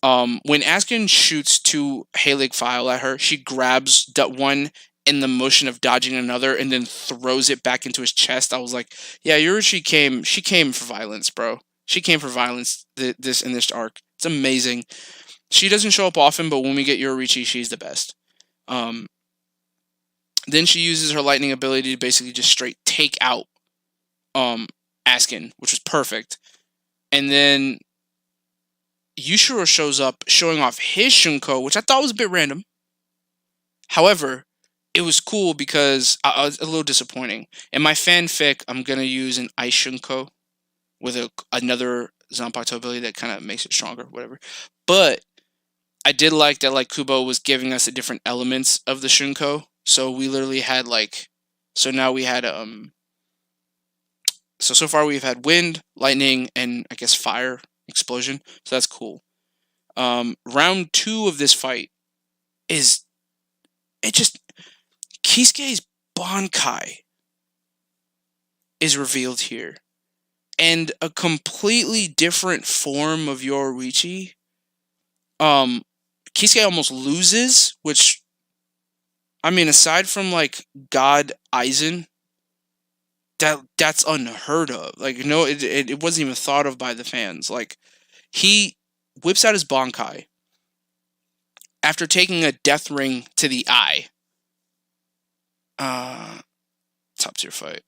When Askin shoots 2 Halig File at her, she grabs that one in the motion of dodging another and then throws it back into his chest. I was like, yeah, Yoruichi came for violence, bro. She came for violence in this arc. It's amazing. She doesn't show up often, but when we get Yoruichi, she's the best. Then she uses her lightning ability to basically just straight take out Askin, which was perfect. And then Yushiro shows up showing off his Shunko, which I thought was a bit random. However, it was cool because I was a little disappointing. In my fanfic, I'm going to use an Ice Shunko with another Zanpakuto ability that kind of makes it stronger, whatever. But I did like that like Kubo was giving us the different elements of the Shunko. So we literally had like, so now we had so far we've had wind, lightning, and I guess fire, explosion. So that's cool. Round 2 of this fight is Kisuke's Bankai is revealed here. And a completely different form of Yoruichi. Kisuke almost loses, which, I mean, aside from like God Aizen, that's unheard of. Like, no, it wasn't even thought of by the fans. Like, he whips out his Bankai after taking a death ring to the eye. Top tier fight.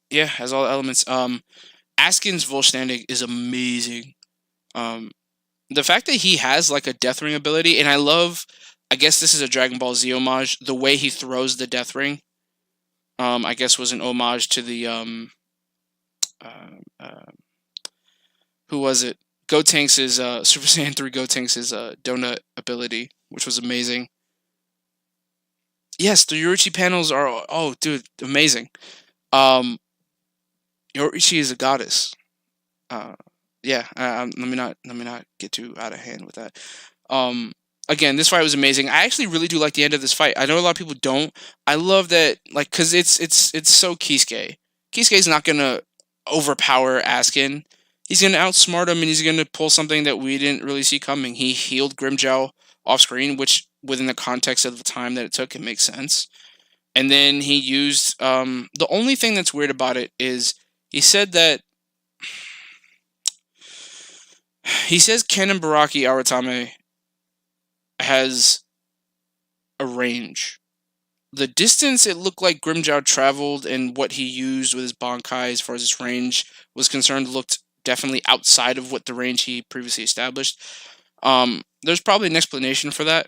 Yeah, has all the elements. Askin's Volständig is amazing. The fact that he has like a death ring ability, and I guess this is a Dragon Ball Z homage, the way he throws the death ring, I guess was an homage to the, who was it? Gotenks' Super Saiyan 3 Gotenks' donut ability, which was amazing. Yes, the Yoruichi panels are, oh, dude, amazing. Yoruichi is a goddess. Yeah, let me not get too out of hand with that. Again, this fight was amazing. I actually really do like the end of this fight. I know a lot of people don't. I love that, like, cause it's so Kisuke. Kisuke's not gonna overpower Askin. He's gonna outsmart him, and he's gonna pull something that we didn't really see coming. He healed Grimmjow off screen, which within the context of the time that it took, it makes sense. And then he used the only thing that's weird about it is he said that. He says Ken and Baraki Aratame has a range. The distance it looked like Grimmjow traveled and what he used with his Bankai as far as his range was concerned looked definitely outside of what the range he previously established. There's probably an explanation for that.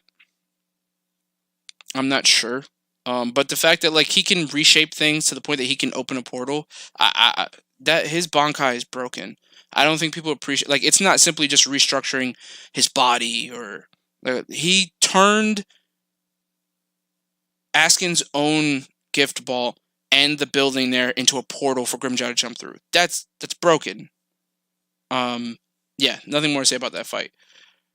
I'm not sure. But the fact that like he can reshape things to the point that he can open a portal, that his Bankai is broken. I don't think people appreciate, like, it's not simply just restructuring his body or He turned Askin's own gift ball and the building there into a portal for Grimmjow to jump through. That's broken. Yeah, nothing more to say about that fight.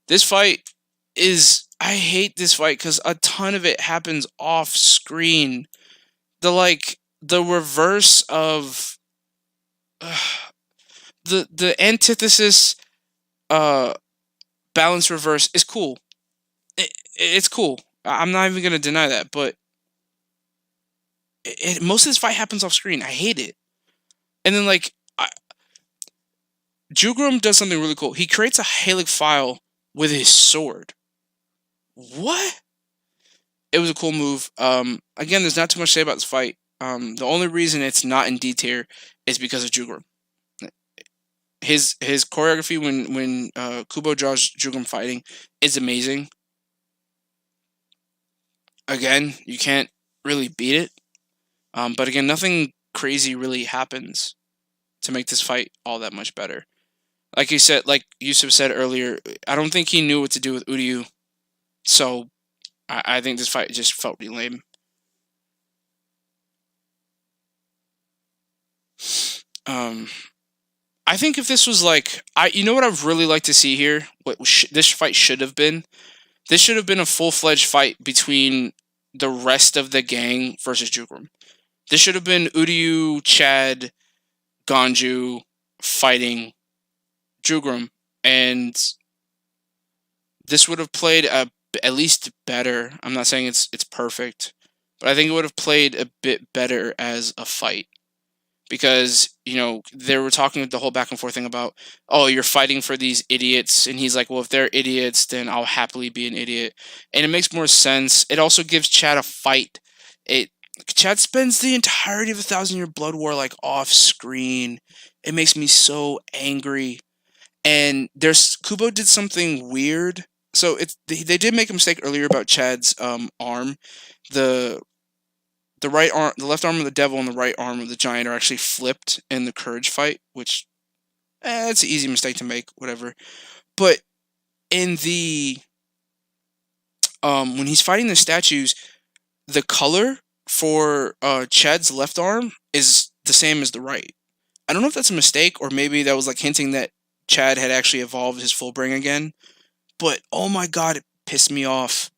This fight is... I hate this fight because a ton of it happens off screen. The reverse of... the antithesis balance reverse is cool. It's cool. I'm not even going to deny that, but most of this fight happens off screen. I hate it. And then, Jugrum does something really cool. He creates a Halic file with his sword. What? It was a cool move. Again, there's not too much to say about this fight. The only reason it's not in D tier is because of Jugrum. His choreography when Kubo draws Jugrum fighting is amazing. Again, you can't really beat it. But again, nothing crazy really happens to make this fight all that much better. Like Yusuf said earlier, I don't think he knew what to do with Uryu. So I think this fight just felt really lame. I think if this was you know what I'd really like to see here? What this fight should have been? This should have been a full-fledged fight between the rest of the gang versus Jugrum. This should have been Uryu, Chad, Ganju fighting Jugrum, and this would have played at least better. I'm not saying it's perfect, but I think it would have played a bit better as a fight. Because, they were talking the whole back and forth thing about, oh, you're fighting for these idiots. And he's like, well, if they're idiots, then I'll happily be an idiot. And it makes more sense. It also gives Chad a fight. Chad spends the entirety of 1,000 Year Blood War, off screen. It makes me so angry. And Kubo did something weird. So they did make a mistake earlier about Chad's arm. The right arm, the left arm of the devil and the right arm of the giant are actually flipped in the courage fight, which it's an easy mistake to make, whatever. But in the when he's fighting the statues, the color for Chad's left arm is the same as the right. I don't know if that's a mistake or maybe that was hinting that Chad had actually evolved his full bring again. But oh my god, it pissed me off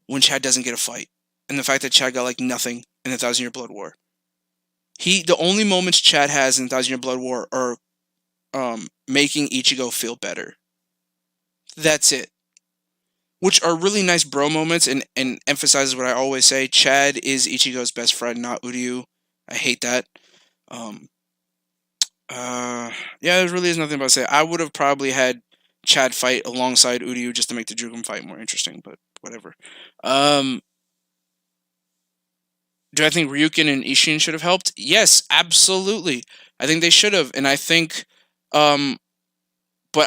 when Chad doesn't get a fight. And the fact that Chad got nothing in the 1,000 Year Blood War. The only moments Chad has in the 1,000 Year Blood War are making Ichigo feel better. That's it. Which are really nice bro moments and emphasizes what I always say. Chad is Ichigo's best friend, not Uryu. I hate that. Yeah, there really is nothing about to say. I would have probably had Chad fight alongside Uryu just to make the Jugrum fight more interesting, but whatever. Do I think Ryukin and Ishin should have helped? Yes, absolutely. I think they should have, and I think, but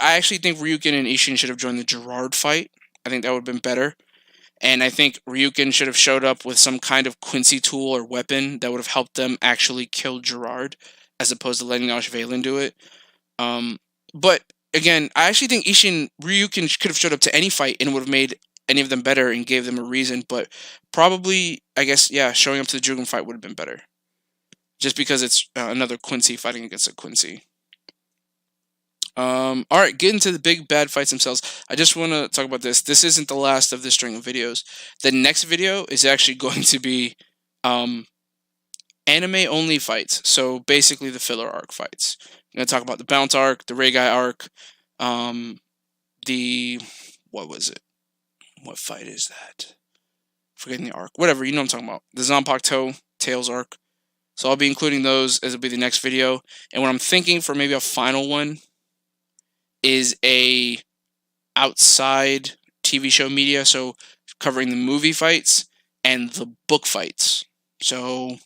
I actually think Ryukin and Ishin should have joined the Gerard fight. I think that would have been better, and I think Ryukin should have showed up with some kind of Quincy tool or weapon that would have helped them actually kill Gerard, as opposed to letting Nash Valen do it. But again, I actually think Ryukin could have showed up to any fight and would have made any of them better and gave them a reason, but probably, I guess, yeah, showing up to the Jugrum fight would have been better. Just because it's another Quincy fighting against a Quincy. Alright, getting to the big bad fights themselves. I just want to talk about this. This isn't the last of this string of videos. The next video is actually going to be anime-only fights. So, basically the filler arc fights. I'm going to talk about the Bounce arc, the Ray Guy arc, what was it? What fight is that? Forgetting the arc. Whatever, you know what I'm talking about. The Zanpakuto Tails arc. So I'll be including those as it'll be the next video. And what I'm thinking for maybe a final one is a outside TV show media. So covering the movie fights and the book fights. So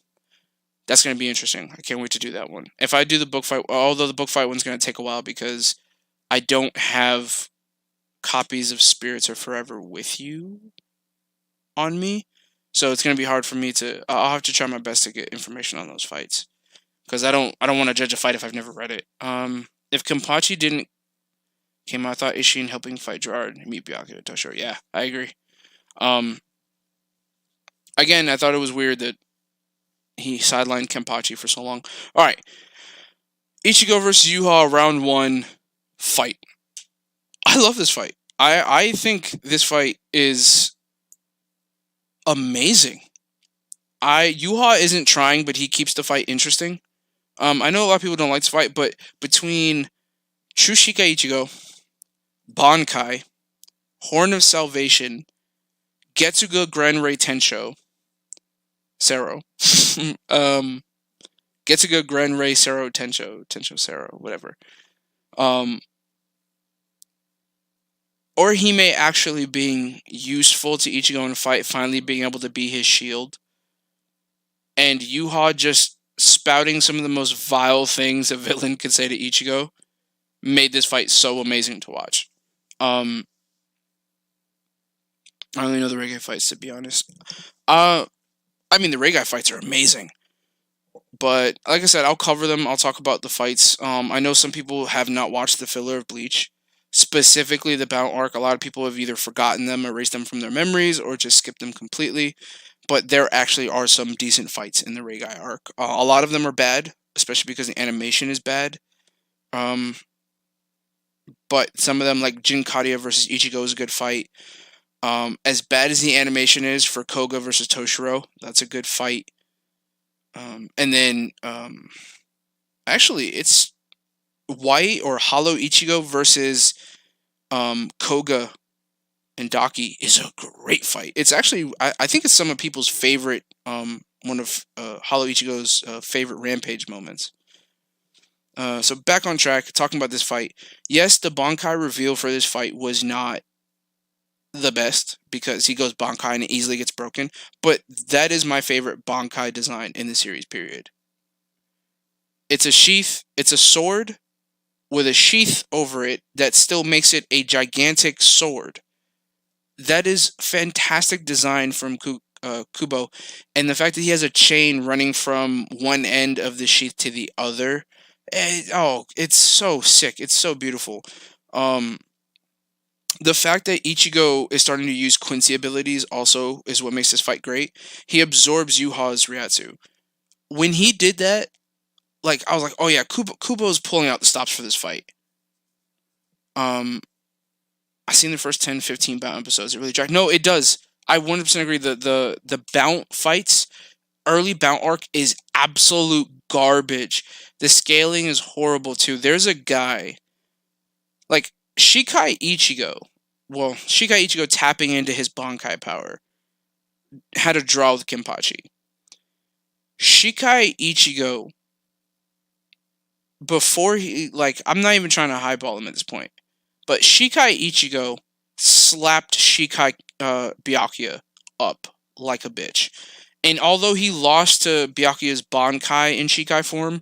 that's going to be interesting. I can't wait to do that one. If I do the book fight, although the book fight one's going to take a while because I don't have copies of Spirits Are Forever with You on me, so it's gonna be hard for me to. I'll have to try my best to get information on those fights because I don't want to judge a fight if I've never read it. If Kenpachi didn't came out. I thought Ishin helping fight Gerard and meet Byakuya Toshiro. Yeah, I agree. Again, I thought it was weird that he sidelined Kenpachi for so long. All right, Ichigo versus Yhwach round 1 fight. I love this fight. I think this fight is amazing. Yhwach isn't trying, but he keeps the fight interesting. I know a lot of people don't like this fight, but between Tsushika Ichigo, Bankai, Horn of Salvation, Getsuga Grenrei Tensho, Sero, Getsuga Grenrei Sero Tensho Sero, whatever. Or he may actually being useful to Ichigo in a fight, finally being able to be his shield. And Yhwach just spouting some of the most vile things a villain could say to Ichigo made this fight so amazing to watch. I only know the reggae fights, to be honest. I mean, the reggae fights are amazing. But, like I said, I'll cover them. I'll talk about the fights. I know some people have not watched the filler of Bleach. Specifically, the Bound arc. A lot of people have either forgotten them, erased them from their memories, or just skipped them completely. But there actually are some decent fights in the Regai arc. A lot of them are bad, especially because the animation is bad. But some of them, like Jinkadia versus Ichigo, is a good fight. As bad as the animation is for Koga versus Toshiro, that's a good fight. And then, actually, it's White or Hollow Ichigo versus Koga and Daki is a great fight. It's actually, I think it's some of people's favorite, one of Hollow Ichigo's favorite Rampage moments. So back on track, talking about this fight. Yes, the Bankai reveal for this fight was not the best because he goes Bankai and it easily gets broken. But that is my favorite Bankai design in the series, period. It's a sheath, it's a sword with a sheath over it that still makes it a gigantic sword. That is fantastic design from Kubo. And the fact that he has a chain running from one end of the sheath to the other. It's so sick. It's so beautiful. The fact that Ichigo is starting to use Quincy abilities also is what makes this fight great. He absorbs Yhwach's Ryatsu. When he did that, like, I was like, oh yeah, Kubo's pulling out the stops for this fight. I've seen the first 10, 15 Bout episodes. It really dragged. No, it does. I 100% agree. The Bout fights, early Bout arc is absolute garbage. The scaling is horrible too. There's a guy, like, Shikai Ichigo tapping into his Bankai power had a draw with Kenpachi. Shikai Ichigo, before he, like, I'm not even trying to highball him at this point, but Shikai Ichigo slapped Shikai Byakuya up like a bitch. And although he lost to Byakuya's Bankai in Shikai form,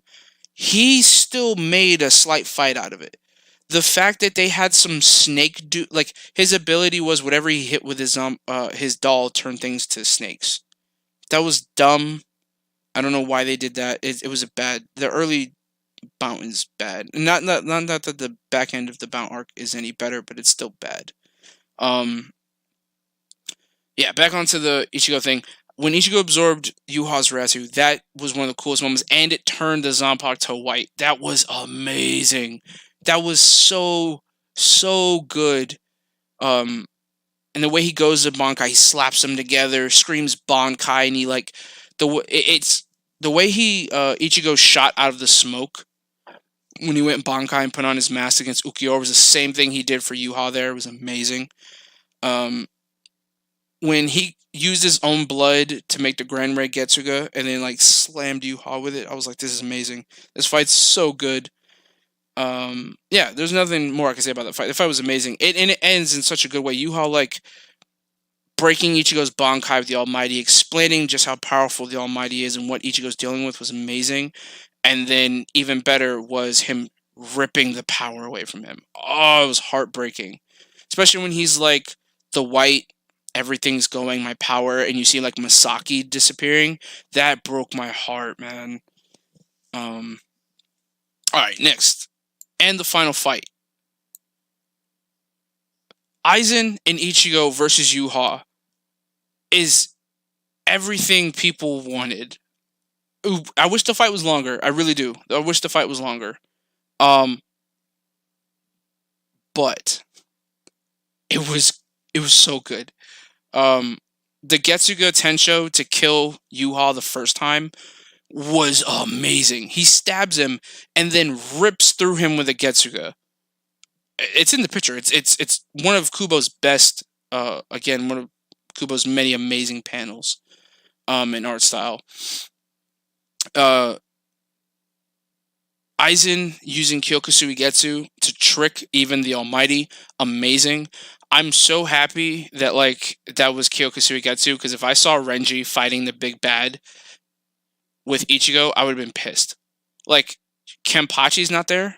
he still made a slight fight out of it. The fact that they had some snake like, his ability was whatever he hit with his doll turned things to snakes. That was dumb. I don't know why they did that. It was a bad. The early Bout is bad. Not that the back end of the Bout arc is any better, but it's still bad. Yeah, back onto the Ichigo thing. When Ichigo absorbed Yhwach's Ryatsu, that was one of the coolest moments, and it turned the Zanpakuto to white. That was amazing. That was so good. And the way he goes to Bankai, he slaps them together, screams Bankai, and he, like, the way he Ichigo shot out of the smoke when he went Bankai and put on his mask against Ukiyo was the same thing he did for Yhwach there. It was amazing. When he used his own blood to make the Grenrei Getsuga and then, like, slammed Yhwach with it, I was like, this is amazing. This fight's so good. Yeah, there's nothing more I can say about that fight. The fight was amazing. It ends in such a good way. Yhwach, like, breaking Ichigo's Bankai with the Almighty, explaining just how powerful the Almighty is and what Ichigo's dealing with was amazing. And then even better was him ripping the power away from him. Oh, it was heartbreaking. Especially when he's like, the white, everything's going, my power, and you see, like, Masaki disappearing. That broke my heart, man. Alright, next. And the final fight. Aizen and Ichigo versus Yhwach is everything people wanted. Ooh, I wish the fight was longer. I really do. I wish the fight was longer. Um, but it was so good. Um, the Getsuga Tensho to kill Yhwach the first time was amazing. He stabs him and then rips through him with a Getsuga. It's in the picture. It's one of Kubo's best. Again, one of Kubo's many amazing panels. In art style. Uh, Aizen using Kyokusui Getsu to trick even the Almighty, amazing. I'm so happy that like that was Kyokusui Getsu, because if I saw Renji fighting the big bad with Ichigo, I would have been pissed. Like, Kenpachi's not there.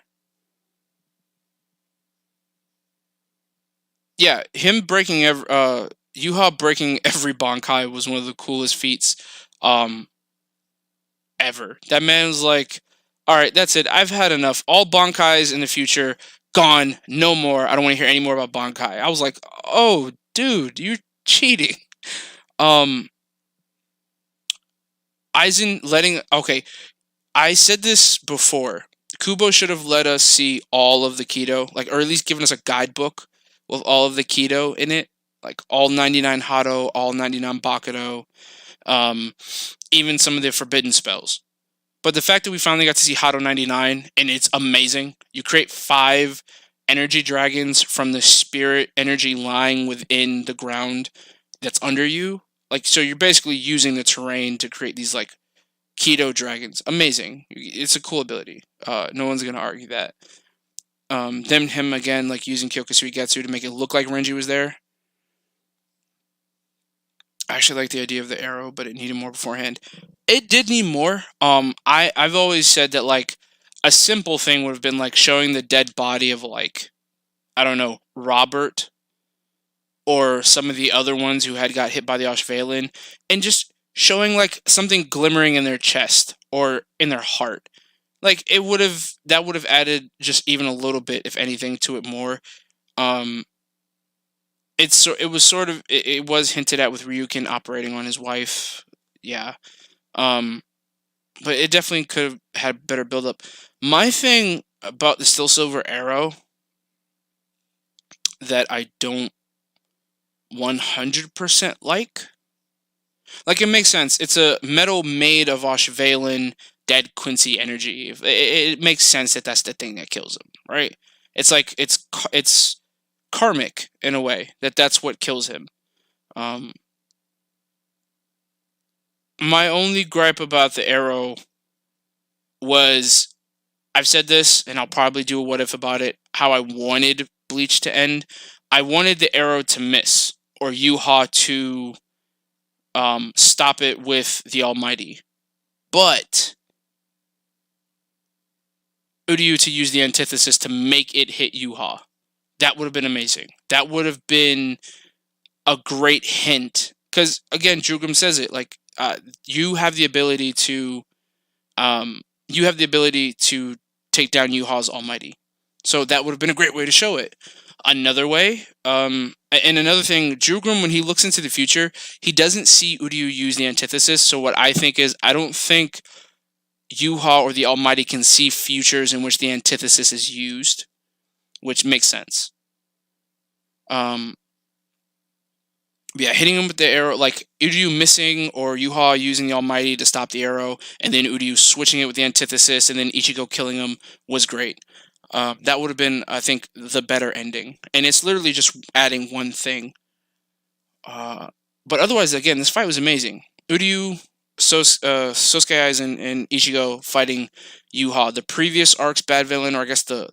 Yeah, him breaking every Yhwach breaking every Bankai was one of the coolest feats ever. That man was like, all right, that's it. I've had enough. All Bankais in the future, gone. No more. I don't want to hear any more about Bankai. I was like, oh, dude, you're cheating. Um, Aizen letting... Okay, I said this before. Kubo should have let us see all of the Kido, like, or at least given us a guidebook with all of the Kido in it. Like, all 99 Hado, all 99 Bakudo, even some of the forbidden spells. But the fact that we finally got to see Hado 99, and it's amazing. You create 5 energy dragons from the spirit energy lying within the ground that's under you. Like, so you're basically using the terrain to create these, like, Kido dragons. Amazing. It's a cool ability. No one's going to argue that. Then him, again, like, using Kyokusui Getsu to make it look like Renji was there. I actually like the idea of the arrow, but it needed more beforehand. It did need more. I've always said that, like, a simple thing would have been like showing the dead body of, like, I don't know, Robert or some of the other ones who had got hit by the Ashvalen, and just showing like something glimmering in their chest or in their heart. Like, that would have added just even a little bit, if anything, to it more. It was hinted at with Ryukin operating on his wife. Yeah. But it definitely could have had better build up. My thing about the Still Silver arrow that I don't 100% like, it makes sense. It's a metal made of Ashvalen dead Quincy energy. It makes sense that that's the thing that kills him, right? It's like it's karmic in a way that's what kills him. My only gripe about the arrow was, I've said this, and I'll probably do a what if about it, how I wanted Bleach to end. I wanted the arrow to miss, or Yhwach to stop it with the Almighty. But Uryu to use the antithesis to make it hit Yhwach. That would have been amazing. That would have been a great hint. Because, again, Jugum says it, like, you have the ability to take down Yhwach's Almighty. So that would have been a great way to show it. Another way, and another thing, Jugum, when he looks into the future, he doesn't see Uryu use the antithesis. So what I think is, I don't think Yhwach or the Almighty can see futures in which the antithesis is used, which makes sense. Yeah, hitting him with the arrow, like Uryu missing or Yhwach using the Almighty to stop the arrow, and then Uryu switching it with the antithesis, and then Ichigo killing him was great. That would have been, I think, the better ending. And it's literally just adding one thing. But otherwise, again, this fight was amazing. Uryu, Sosuke Aizen, and Ichigo fighting Yhwach. The previous arc's bad villain, or I guess the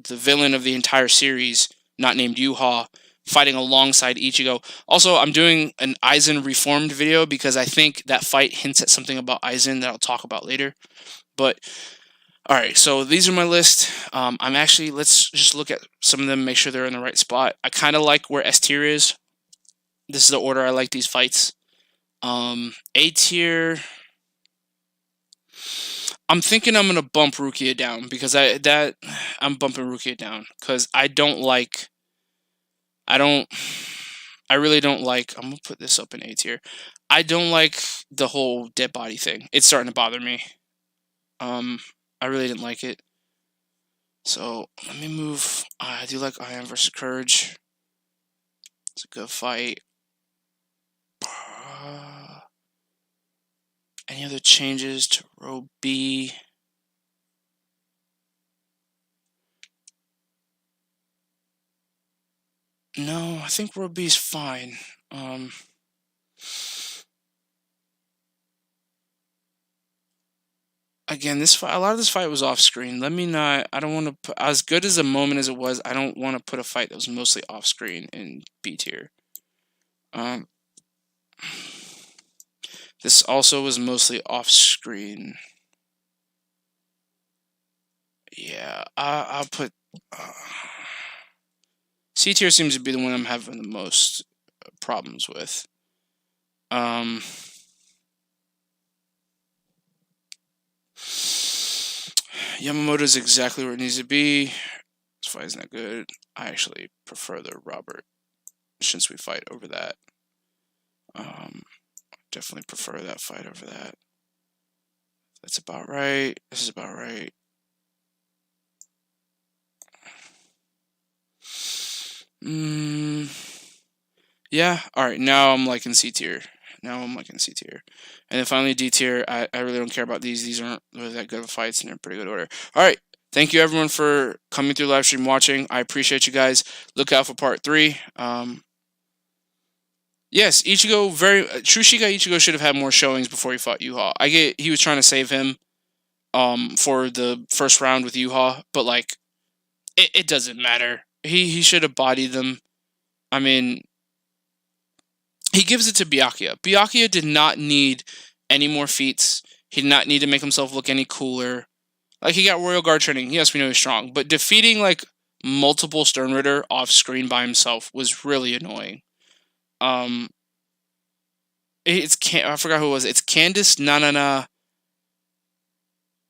villain of the entire series, not named Yhwach, fighting alongside Ichigo. Also, I'm doing an Aizen reformed video because I think that fight hints at something about Aizen that I'll talk about later. But, alright, so these are my list. Let's just look at some of them, make sure they're in the right spot. I kind of like where S tier is. This is the order I like these fights. A tier, I'm thinking I'm gonna bump Rukia down because I'm bumping Rukia down because I don't like I really don't like, I'm gonna put this up in A tier. I don't like the whole dead body thing. It's starting to bother me. I really didn't like it. So let me move. I do like Ion versus Courage. It's a good fight. Any other changes to row B? No, I think row B is fine. Again, this fight, a lot of this fight was off screen. Let me not. I don't want to put, as good as a moment as it was. I don't want to put a fight that was mostly off screen in B tier. This also was mostly off screen. Yeah, I'll put. C tier seems to be the one I'm having the most problems with. Yamamoto is exactly where it needs to be. This fight is not good. I actually prefer the Robert Shunsui fight over that. Definitely prefer that fight over that. That's about right. This is about right. Yeah. All right. Now I'm liking C tier. And then finally D tier. I really don't care about these. These aren't really that good of fights, and they're in pretty good order. All right. Thank you everyone for coming through live stream watching. I appreciate you guys. Look out for part 3. Yes, Ichigo, Tsushika Ichigo should have had more showings before he fought Yhwach. I get he was trying to save him for the first round with Yhwach, but like it doesn't matter. He should have bodied them. I mean, he gives it to Byakuya. Byakuya did not need any more feats. He did not need to make himself look any cooler. Like, he got Royal Guard training. Yes, we know he's strong, but defeating like multiple Stern Ritter off screen by himself was really annoying. I forgot who it was. It's Candice Nanana.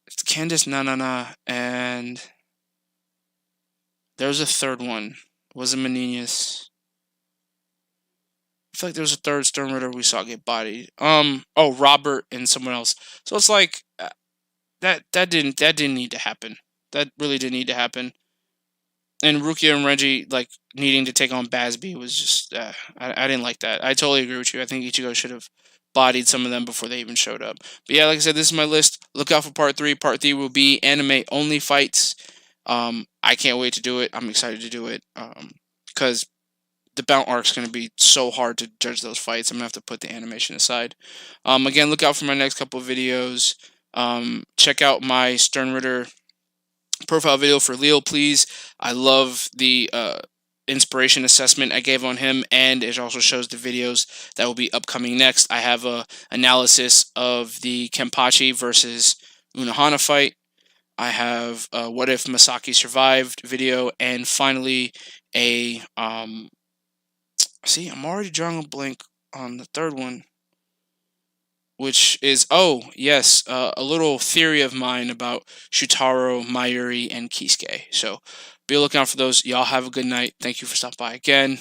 It's Candice Nanana, and there was a third one. Was it Meninius? I feel like there was a third Stern Ritter we saw get bodied. Oh, Robert and someone else. So it's like that didn't need to happen. That really didn't need to happen. And Rukia and Reggie like needing to take on Basby was just I didn't like that. I totally agree with you. I think Ichigo should have bodied some of them before they even showed up. But yeah, like I said, this is my list. Look out for part 3. Part 3 will be anime only fights. I can't wait to do it. I'm excited to do it. Because the Bount arc's going to be so hard to judge those fights. I'm going to have to put the animation aside. Again, look out for my next couple of videos. Check out my Stern Ritter profile video for Leo, please. I love the inspiration assessment I gave on him, and it also shows the videos that will be upcoming next. I have a analysis of the Kenpachi versus Unohana fight. I have a What If Masaki Survived video, and finally a see, I'm already drawing a blank on the third one, which is, oh, yes, a little theory of mine about Shutaro, Mayuri, and Kisuke. So be looking out for those. Y'all have a good night. Thank you for stopping by again.